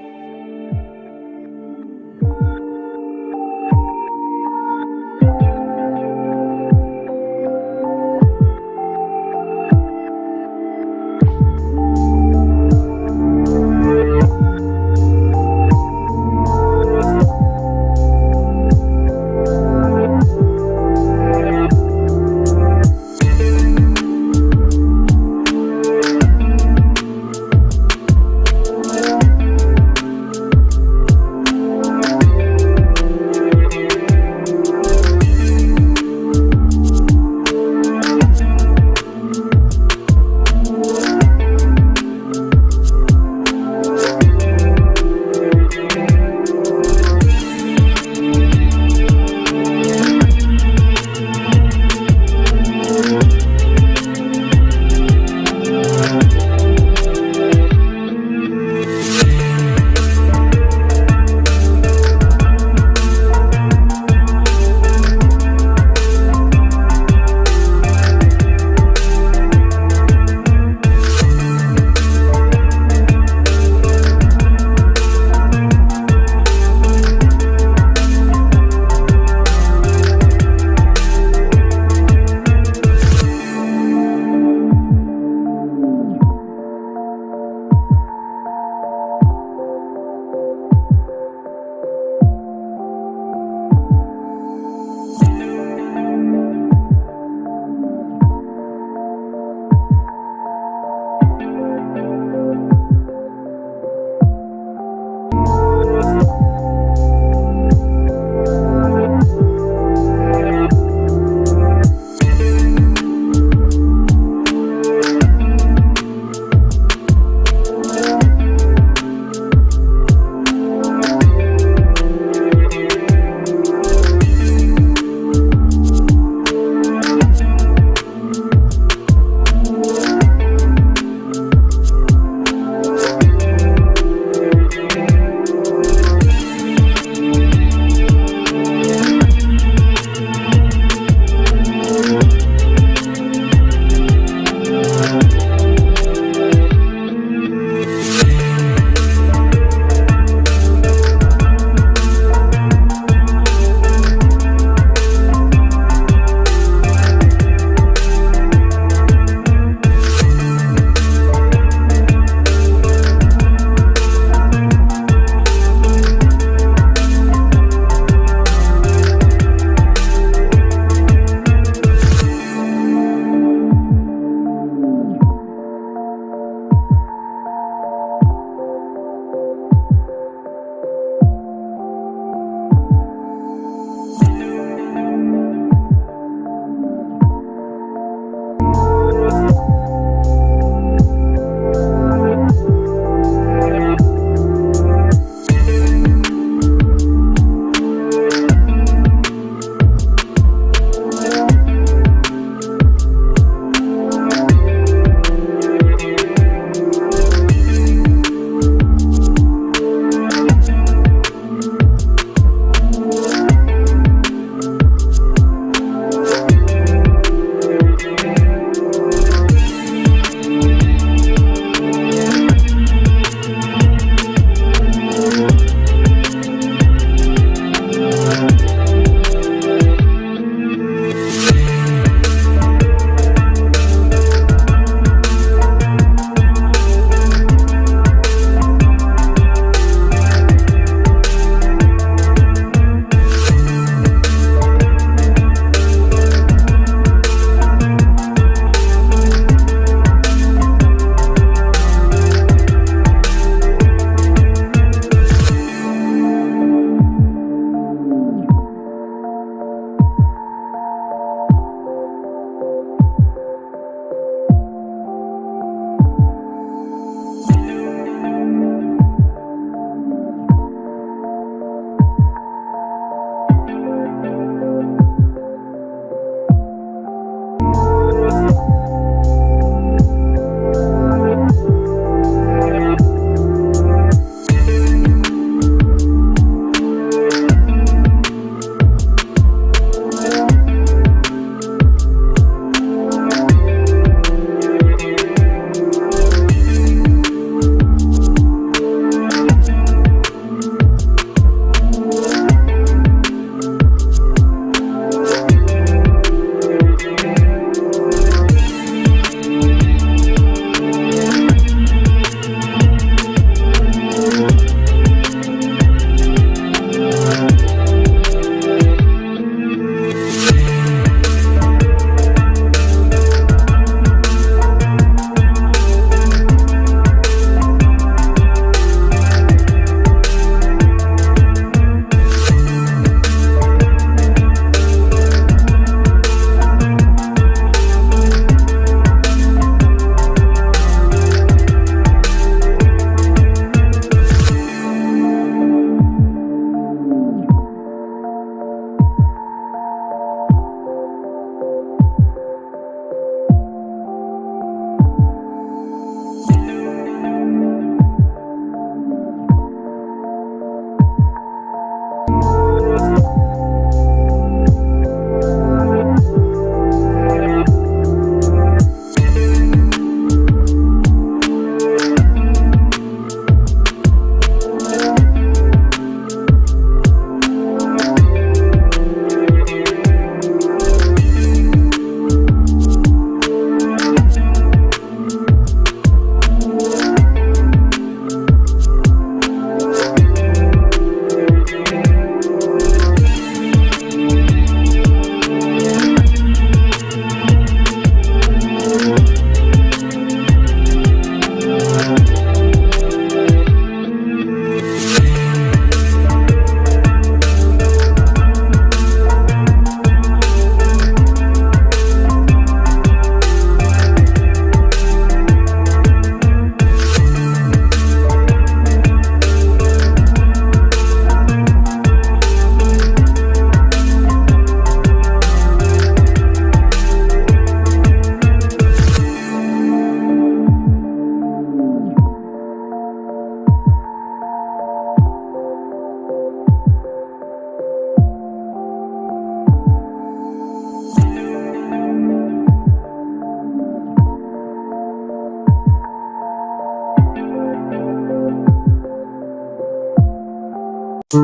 Wakil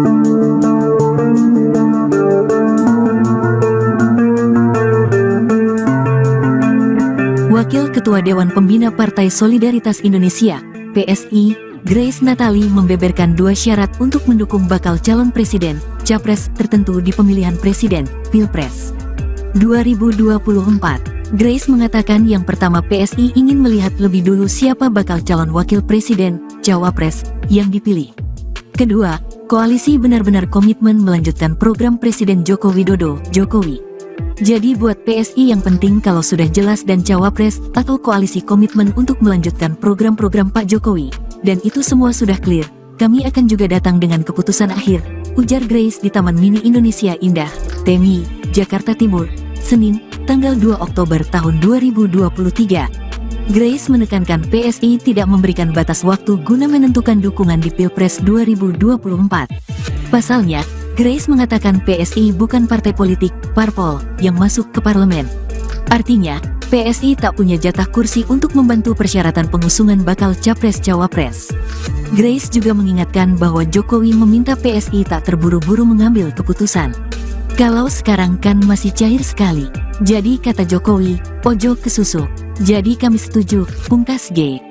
Ketua Dewan Pembina Partai Solidaritas Indonesia, PSI, Grace Natali membeberkan dua syarat untuk mendukung bakal calon presiden, capres tertentu di pemilihan presiden, Pilpres 2024. Grace mengatakan yang pertama PSI ingin melihat lebih dulu siapa bakal calon wakil presiden, cawapres, yang dipilih. Kedua, koalisi benar-benar komitmen melanjutkan program Presiden Joko Widodo, Jokowi. Jadi buat PSI yang penting kalau sudah jelas dan cawapres atau koalisi komitmen untuk melanjutkan program-program Pak Jokowi, dan itu semua sudah clear, kami akan juga datang dengan keputusan akhir, ujar Grace di Taman Mini Indonesia Indah, Temi, Jakarta Timur, Senin, tanggal 2 Oktober tahun 2023. Grace menekankan PSI tidak memberikan batas waktu guna menentukan dukungan di Pilpres 2024. Pasalnya, Grace mengatakan PSI bukan partai politik, parpol, yang masuk ke parlemen. Artinya, PSI tak punya jatah kursi untuk membantu persyaratan pengusungan bakal capres-cawapres. Grace juga mengingatkan bahwa Jokowi meminta PSI tak terburu-buru mengambil keputusan. Kalau sekarang kan masih cair sekali. Jadi kata Jokowi, ojo kesusu. Jadi kami setuju, pungkas G.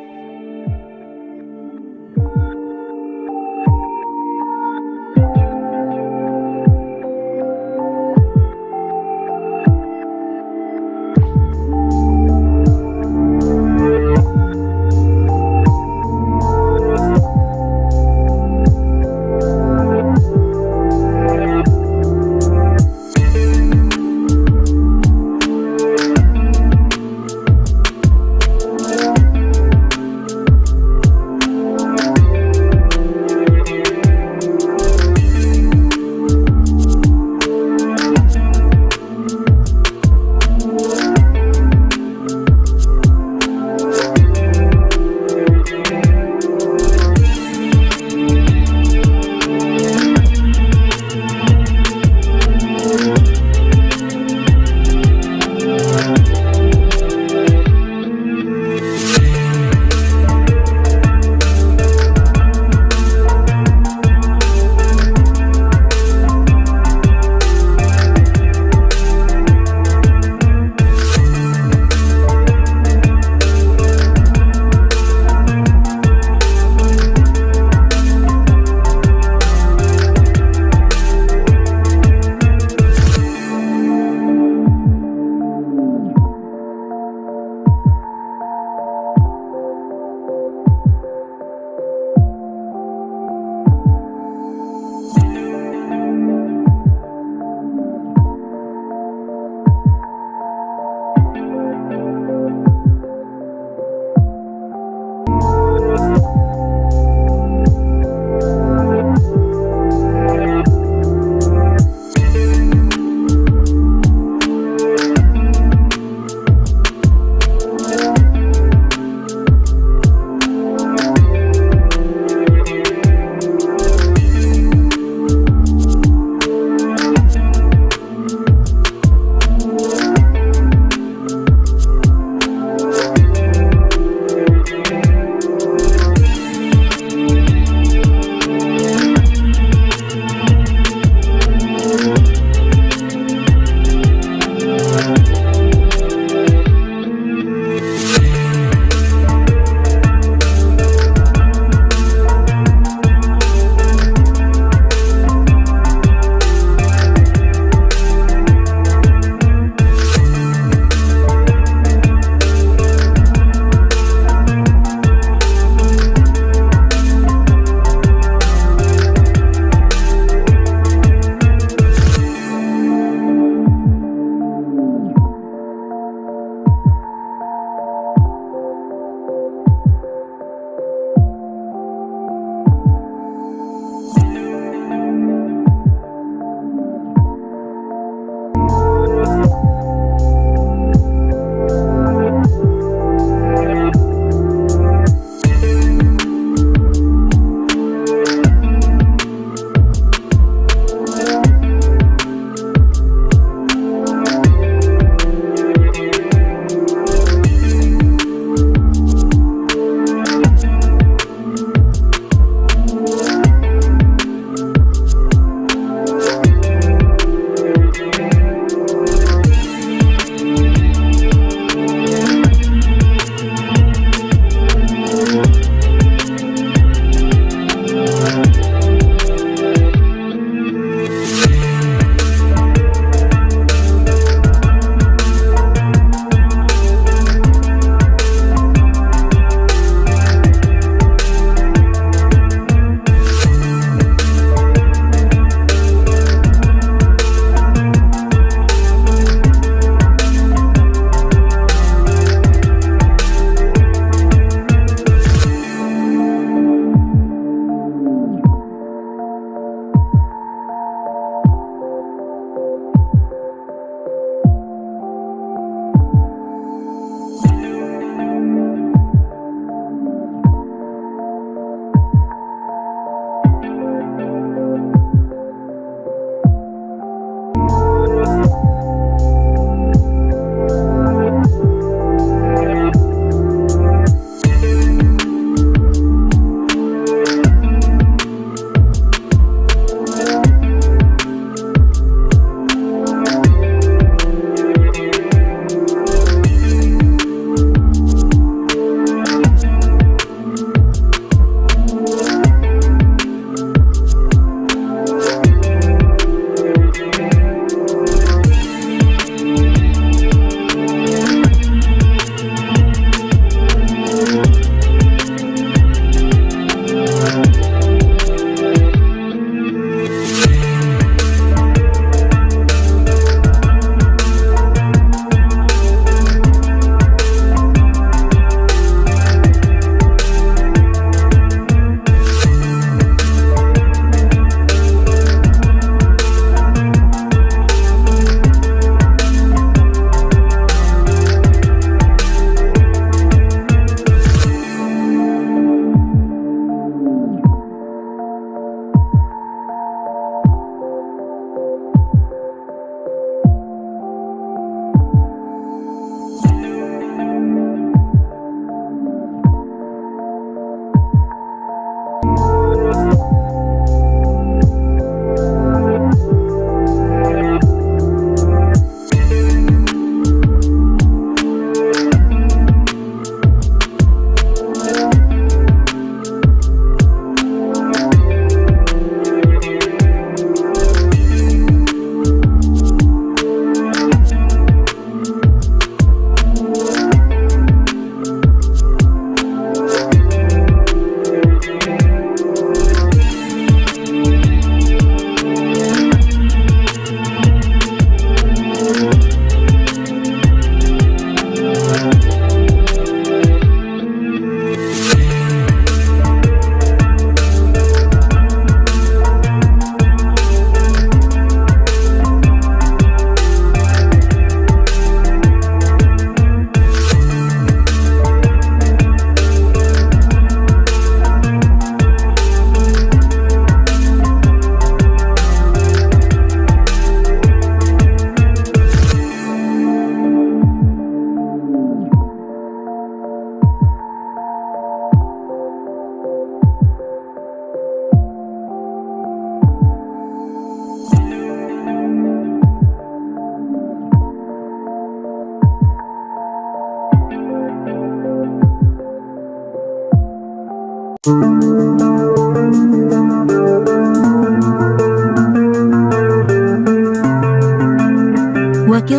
Wakil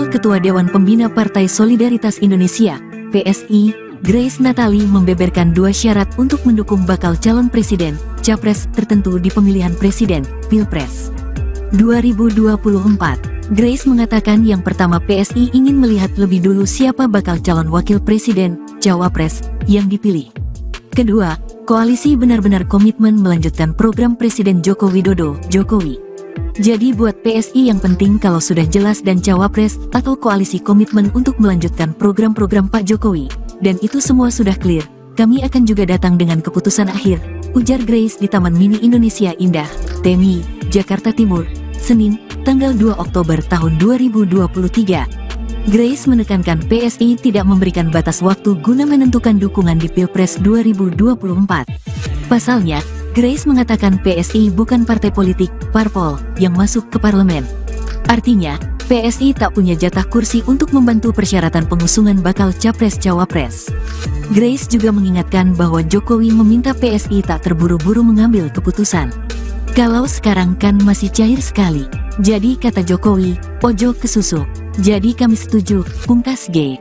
Ketua Dewan Pembina Partai Solidaritas Indonesia, PSI, Grace Natali membeberkan 2 syarat untuk mendukung bakal calon presiden, capres tertentu di pemilihan presiden, Pilpres 2024. Grace mengatakan yang pertama PSI ingin melihat lebih dulu siapa bakal calon wakil presiden, cawapres, yang dipilih. Kedua, koalisi benar-benar komitmen melanjutkan program Presiden Joko Widodo, Jokowi. Jadi buat PSI yang penting kalau sudah jelas dan cawapres atau koalisi komitmen untuk melanjutkan program-program Pak Jokowi, dan itu semua sudah clear, kami akan juga datang dengan keputusan akhir, ujar Grace di Taman Mini Indonesia Indah, TMI, Jakarta Timur, Senin, tanggal 2 Oktober tahun 2023. Grace menekankan PSI tidak memberikan batas waktu guna menentukan dukungan di Pilpres 2024. Pasalnya, Grace mengatakan PSI bukan partai politik, parpol, yang masuk ke parlemen. Artinya, PSI tak punya jatah kursi untuk membantu persyaratan pengusungan bakal capres-cawapres. Grace juga mengingatkan bahwa Jokowi meminta PSI tak terburu-buru mengambil keputusan. Kalau sekarang kan masih cair sekali. Jadi kata Jokowi, ojo kesusu. Jadi kami setuju, pungkas G.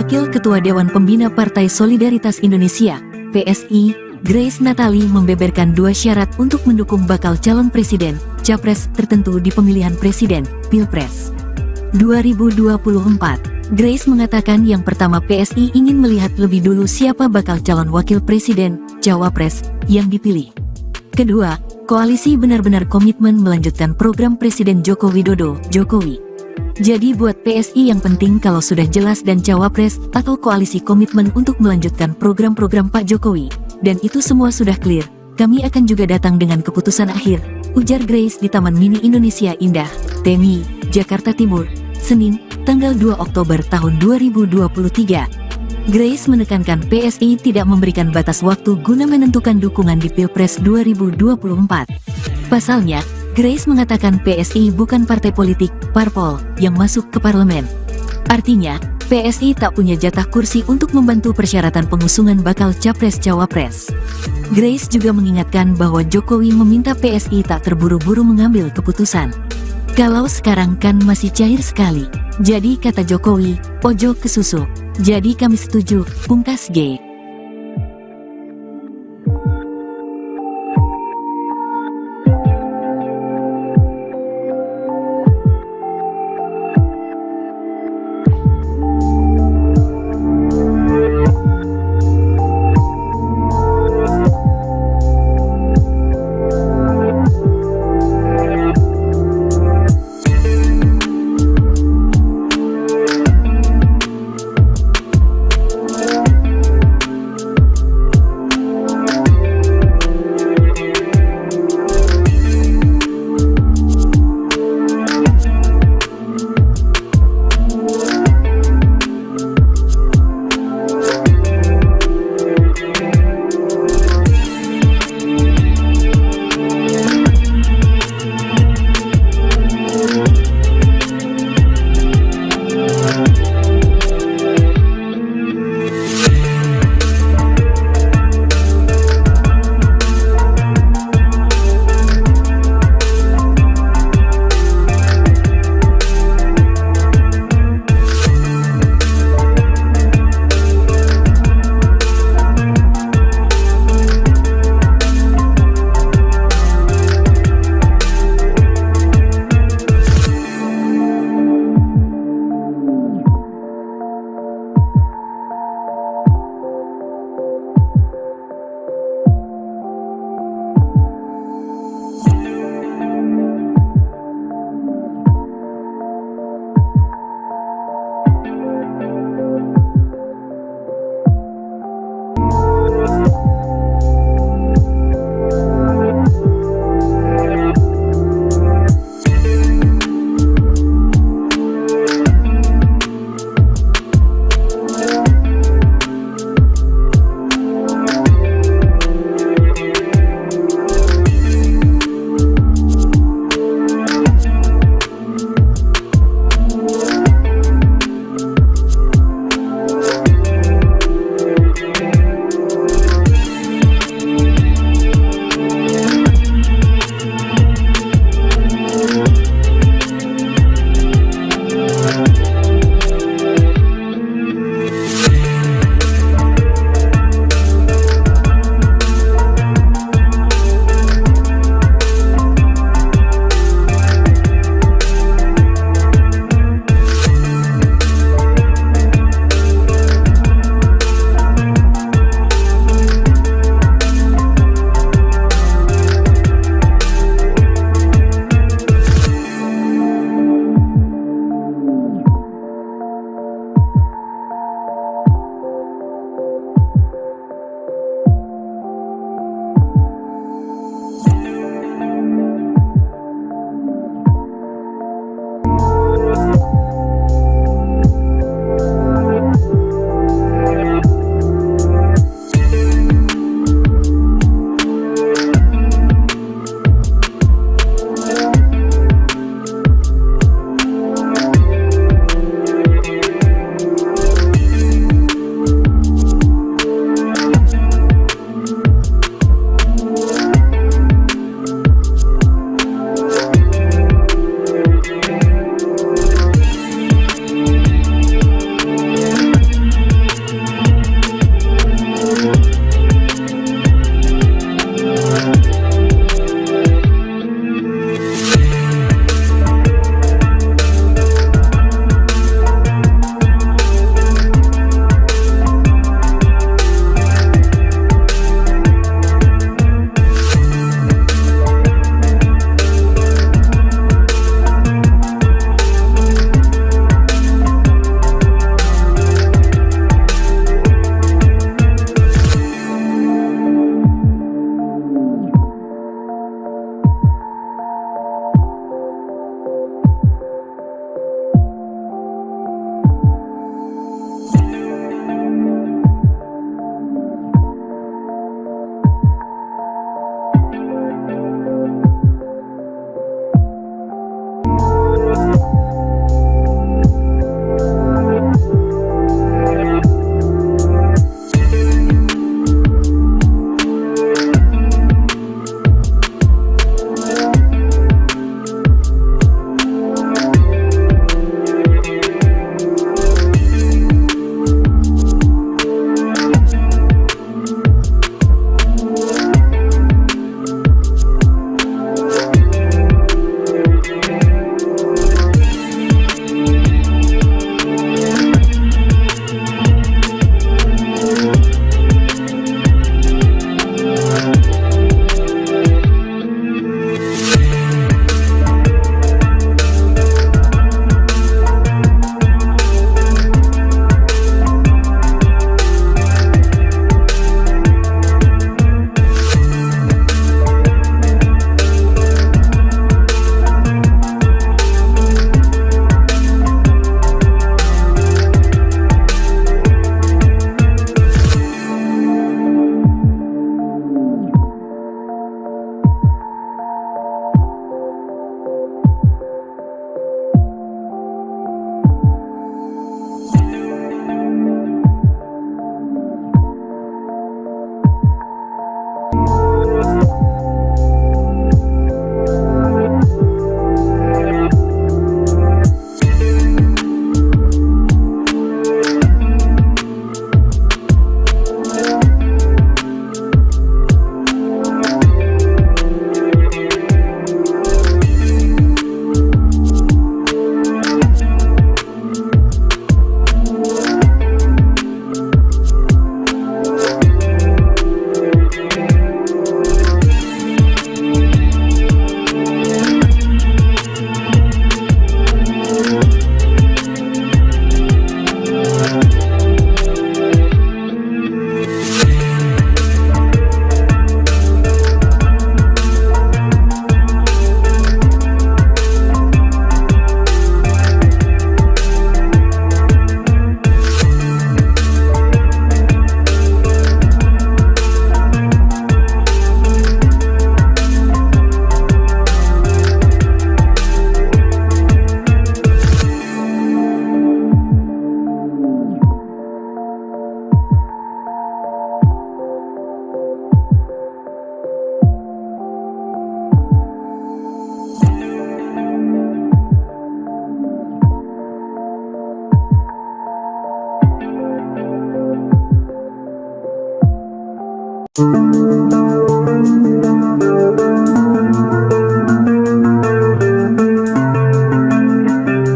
Wakil Ketua Dewan Pembina Partai Solidaritas Indonesia, PSI, Grace Natali membeberkan 2 syarat untuk mendukung bakal calon presiden, capres tertentu di pemilihan presiden, Pilpres 2024. Grace mengatakan yang pertama PSI ingin melihat lebih dulu siapa bakal calon wakil presiden, cawapres, yang dipilih. Kedua, koalisi benar-benar komitmen melanjutkan program Presiden Joko Widodo, Jokowi. Jadi buat PSI yang penting kalau sudah jelas dan cawapres atau koalisi komitmen untuk melanjutkan program-program Pak Jokowi, dan itu semua sudah clear, kami akan juga datang dengan keputusan akhir, ujar Grace di Taman Mini Indonesia Indah, TMI, Jakarta Timur, Senin, tanggal 2 Oktober tahun 2023. Grace menekankan PSI tidak memberikan batas waktu guna menentukan dukungan di Pilpres 2024. Pasalnya, Grace mengatakan PSI bukan partai politik, parpol, yang masuk ke parlemen. Artinya, PSI tak punya jatah kursi untuk membantu persyaratan pengusungan bakal capres-cawapres. Grace juga mengingatkan bahwa Jokowi meminta PSI tak terburu-buru mengambil keputusan. Kalau sekarang kan masih cair sekali. Jadi kata Jokowi, ojo kesusu. Jadi kami setuju, pungkas G.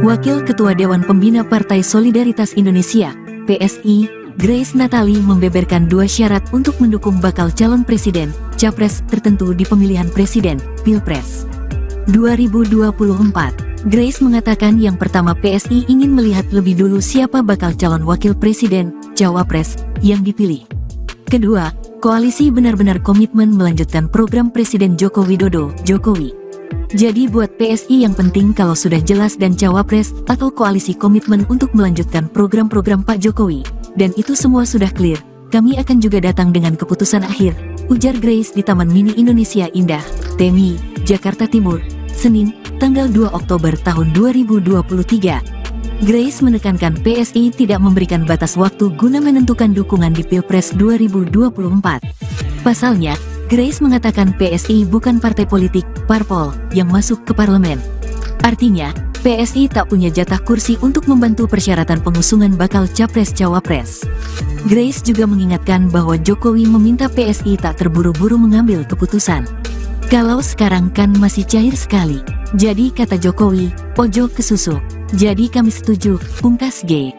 Wakil Ketua Dewan Pembina Partai Solidaritas Indonesia, PSI, Grace Natali membeberkan 2 syarat untuk mendukung bakal calon presiden, capres tertentu di pemilihan presiden, Pilpres 2024. Grace mengatakan yang pertama PSI ingin melihat lebih dulu siapa bakal calon wakil presiden, cawapres, yang dipilih. Kedua, koalisi benar-benar komitmen melanjutkan program Presiden Joko Widodo, Jokowi. Jadi buat PSI yang penting kalau sudah jelas dan cawapres atau koalisi komitmen untuk melanjutkan program-program Pak Jokowi, dan itu semua sudah clear, kami akan juga datang dengan keputusan akhir, ujar Grace di Taman Mini Indonesia Indah, TMI, Jakarta Timur, Senin, tanggal 2 Oktober tahun 2023. Grace menekankan PSI tidak memberikan batas waktu guna menentukan dukungan di Pilpres 2024. Pasalnya, Grace mengatakan PSI bukan partai politik, parpol, yang masuk ke parlemen. Artinya, PSI tak punya jatah kursi untuk membantu persyaratan pengusungan bakal capres-cawapres. Grace juga mengingatkan bahwa Jokowi meminta PSI tak terburu-buru mengambil keputusan. Kalau sekarang kan masih cair sekali. Jadi kata Jokowi, ojo kesusu. Jadi kami setuju, pungkas G.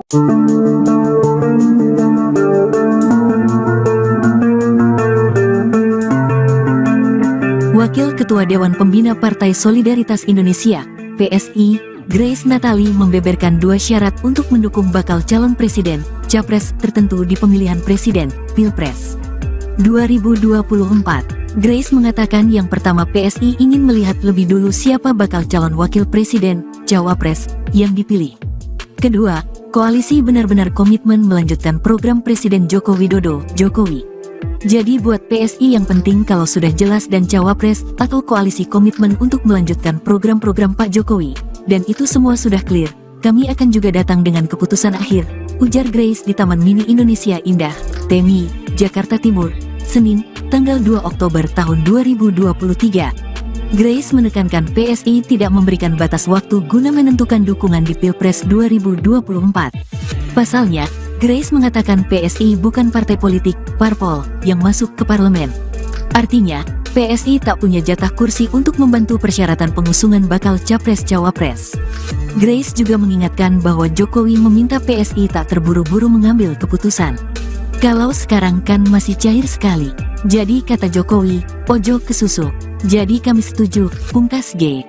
Wakil Ketua Dewan Pembina Partai Solidaritas Indonesia, PSI, Grace Natali membeberkan 2 syarat untuk mendukung bakal calon presiden, capres tertentu di pemilihan presiden, Pilpres 2024. Grace mengatakan yang pertama PSI ingin melihat lebih dulu siapa bakal calon wakil presiden, cawapres, yang dipilih. Kedua, koalisi benar-benar komitmen melanjutkan program Presiden Joko Widodo, Jokowi. Jadi buat PSI yang penting kalau sudah jelas dan cawapres atau koalisi komitmen untuk melanjutkan program-program Pak Jokowi, dan itu semua sudah clear, kami akan juga datang dengan keputusan akhir, ujar Grace di Taman Mini Indonesia Indah, TMI, Jakarta Timur, Senin, tanggal 2 Oktober tahun 2023. Grace menekankan PSI tidak memberikan batas waktu guna menentukan dukungan di Pilpres 2024. Pasalnya, Grace mengatakan PSI bukan partai politik, parpol, yang masuk ke parlemen. Artinya, PSI tak punya jatah kursi untuk membantu persyaratan pengusungan bakal capres-cawapres. Grace juga mengingatkan bahwa Jokowi meminta PSI tak terburu-buru mengambil keputusan. Kalau sekarang kan masih cair sekali. Jadi kata Jokowi, ojo kesusu. Jadi kami setuju, pungkas G.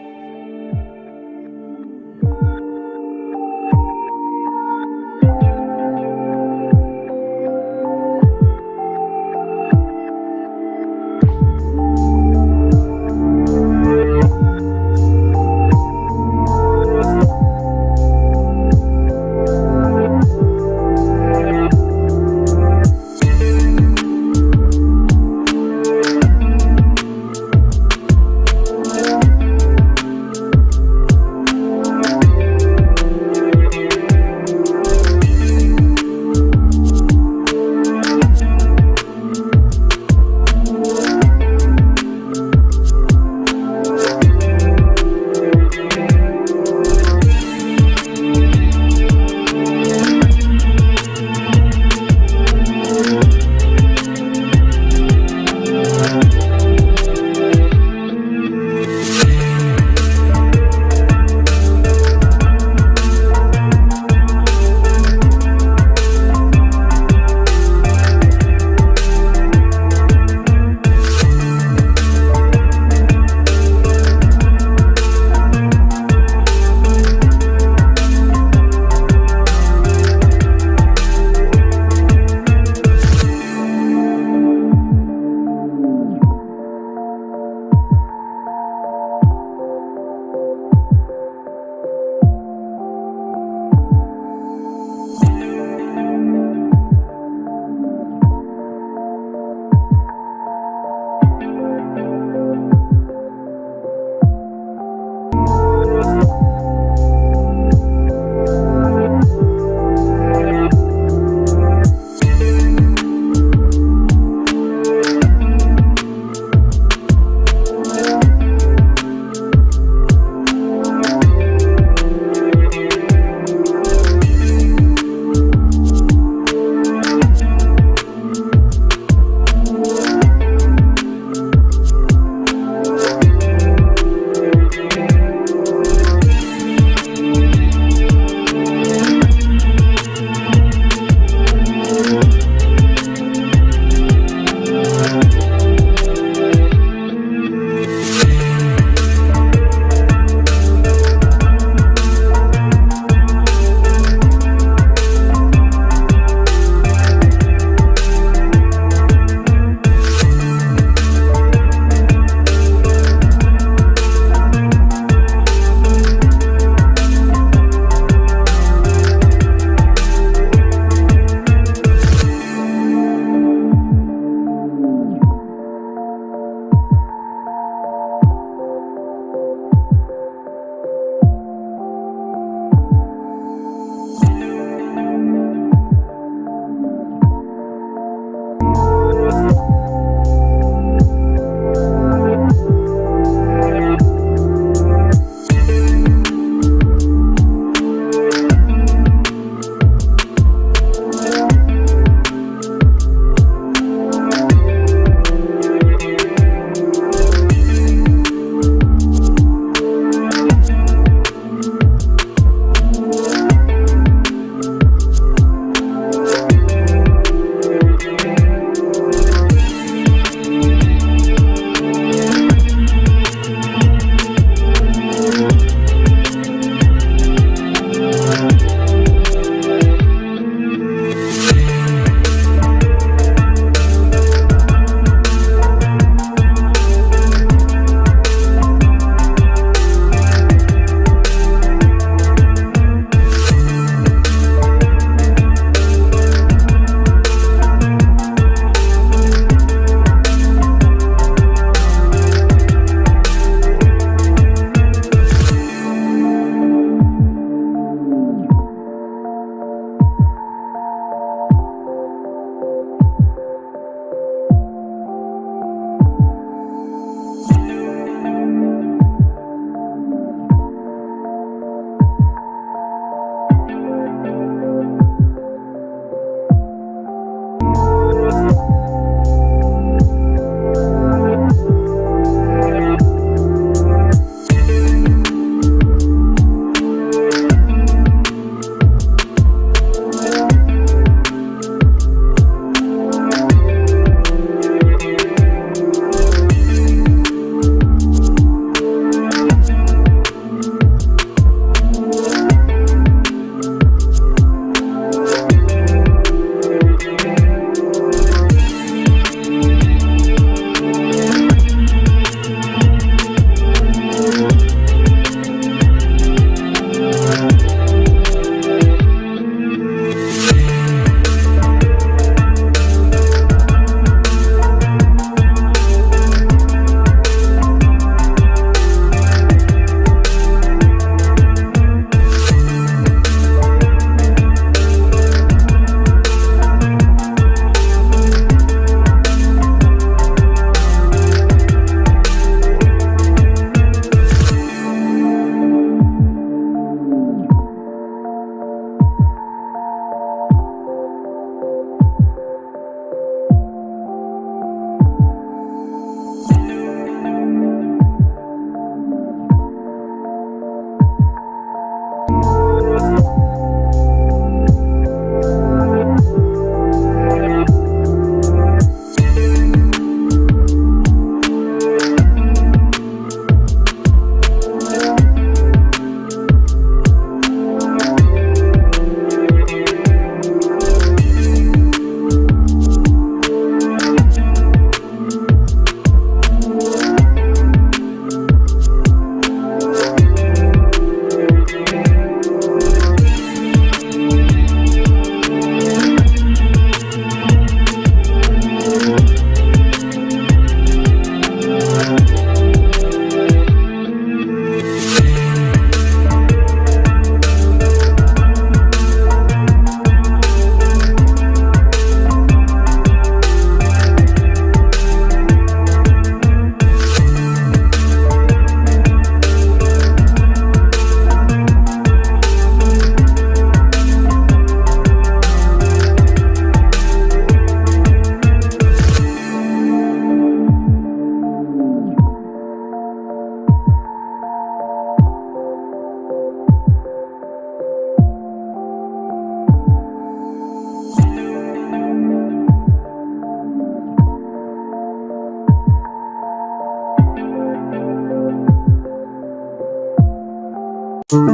Wakil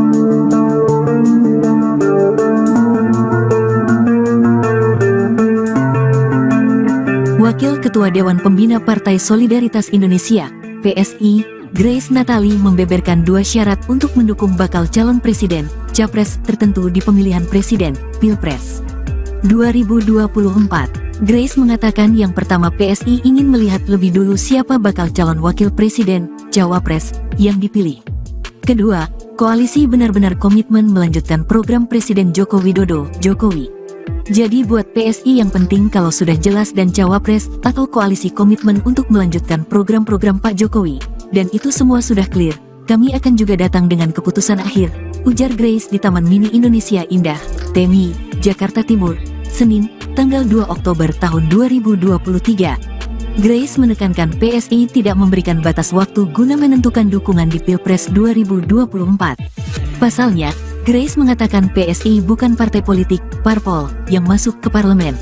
Ketua Dewan Pembina Partai Solidaritas Indonesia, PSI, Grace Natali membeberkan dua syarat untuk mendukung bakal calon presiden, capres tertentu di pemilihan presiden, Pilpres 2024. Grace mengatakan yang pertama PSI ingin melihat lebih dulu siapa bakal calon wakil presiden, cawapres, yang dipilih. Kedua, koalisi benar-benar komitmen melanjutkan program Presiden Joko Widodo, Jokowi. Jadi buat PSI yang penting kalau sudah jelas dan cawapres atau koalisi komitmen untuk melanjutkan program-program Pak Jokowi, dan itu semua sudah clear, kami akan juga datang dengan keputusan akhir, ujar Grace di Taman Mini Indonesia Indah, TMI, Jakarta Timur, Senin, tanggal 2 Oktober tahun 2023. Grace menekankan PSI tidak memberikan batas waktu guna menentukan dukungan di Pilpres 2024. Pasalnya, Grace mengatakan PSI bukan partai politik, parpol, yang masuk ke parlemen.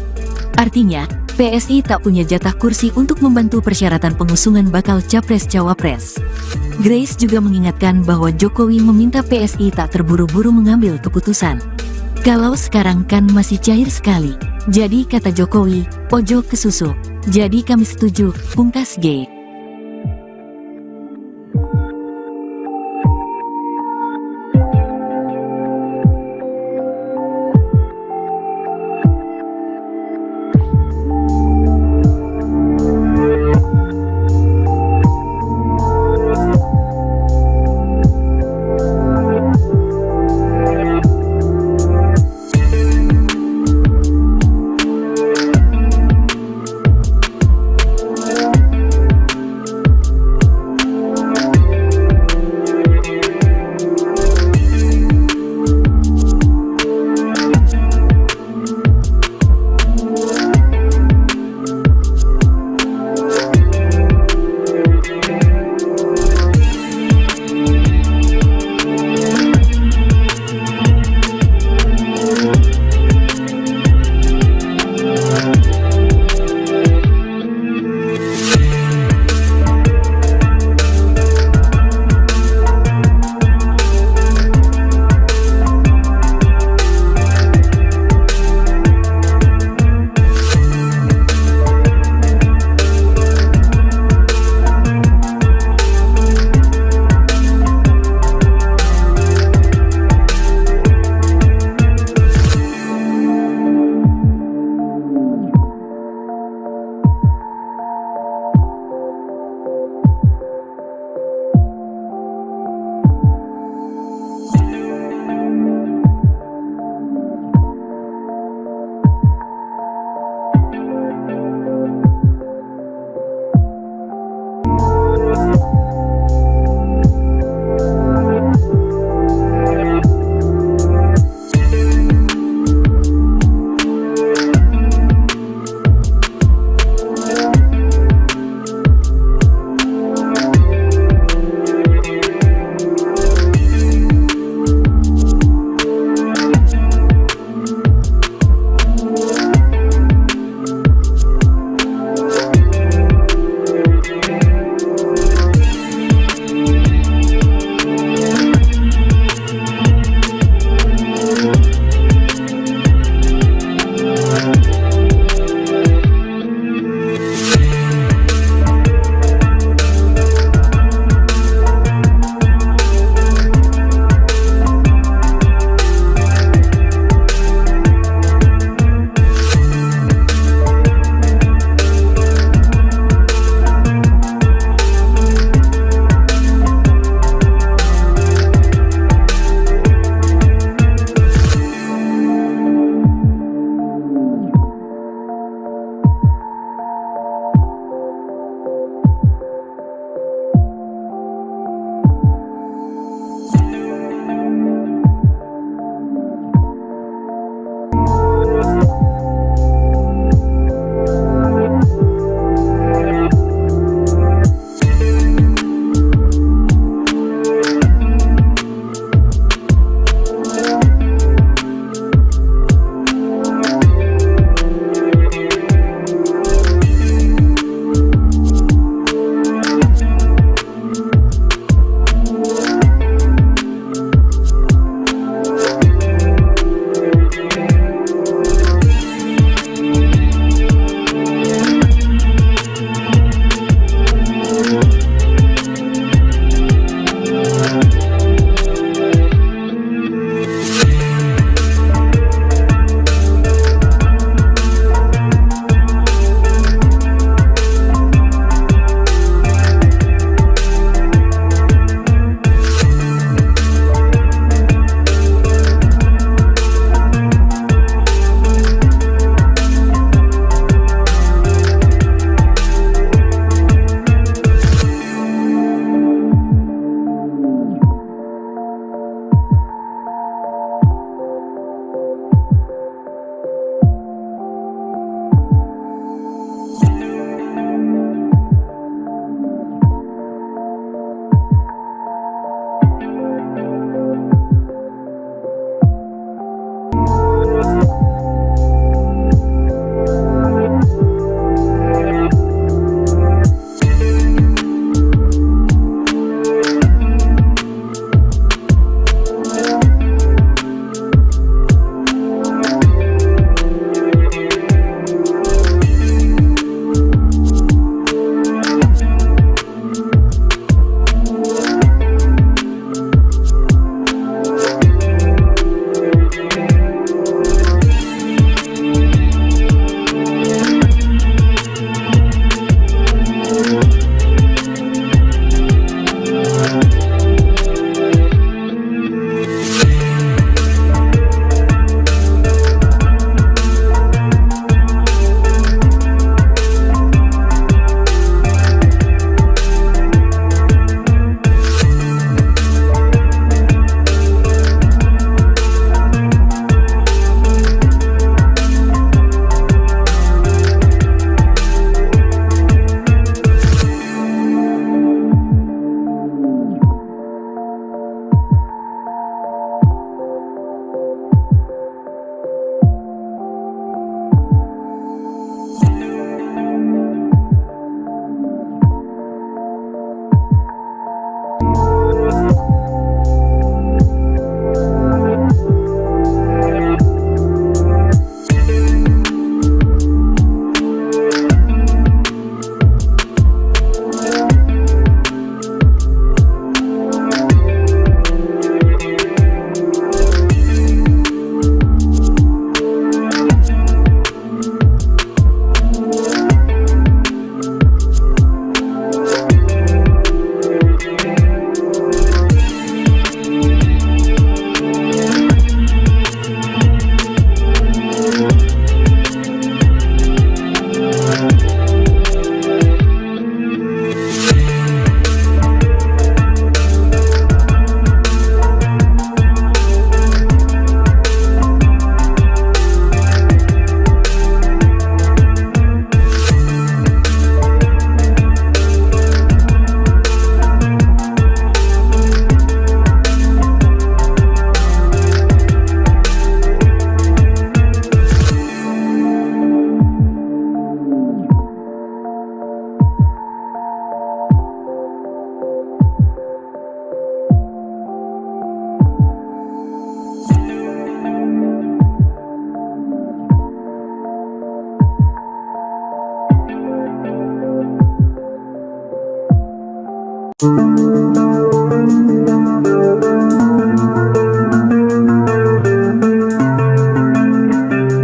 Artinya, PSI tak punya jatah kursi untuk membantu persyaratan pengusungan bakal capres-cawapres. Grace juga mengingatkan bahwa Jokowi meminta PSI tak terburu-buru mengambil keputusan. Kalau sekarang kan masih cair sekali. Jadi kata Jokowi, ojo kesusu. Jadi kami setuju, pungkas G.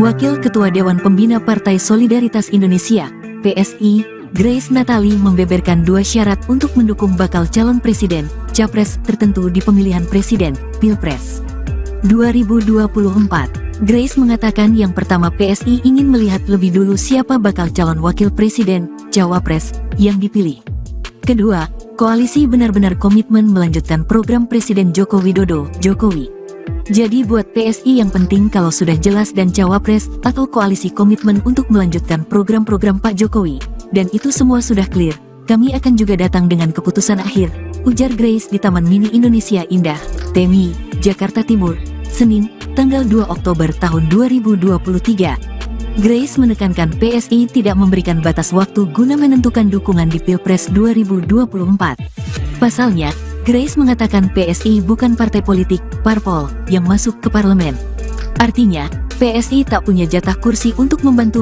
Wakil Ketua Dewan Pembina Partai Solidaritas Indonesia, PSI, Grace Natali membeberkan 2 syarat untuk mendukung bakal calon presiden, capres tertentu di pemilihan presiden, Pilpres 2024. Grace mengatakan yang pertama PSI ingin melihat lebih dulu siapa bakal calon wakil presiden, cawapres, yang dipilih. Kedua, koalisi benar-benar komitmen melanjutkan program Presiden Joko Widodo, Jokowi. Jadi buat PSI yang penting kalau sudah jelas dan cawapres atau koalisi komitmen untuk melanjutkan program-program Pak Jokowi, dan itu semua sudah clear, kami akan juga datang dengan keputusan akhir, ujar Grace di Taman Mini Indonesia Indah, Temi, Jakarta Timur, Senin, tanggal 2 Oktober tahun 2023. Grace menekankan PSI tidak memberikan batas waktu guna menentukan dukungan di Pilpres 2024. Pasalnya, Grace mengatakan PSI bukan partai politik, parpol, yang masuk ke parlemen. Artinya, PSI tak punya jatah kursi untuk membantu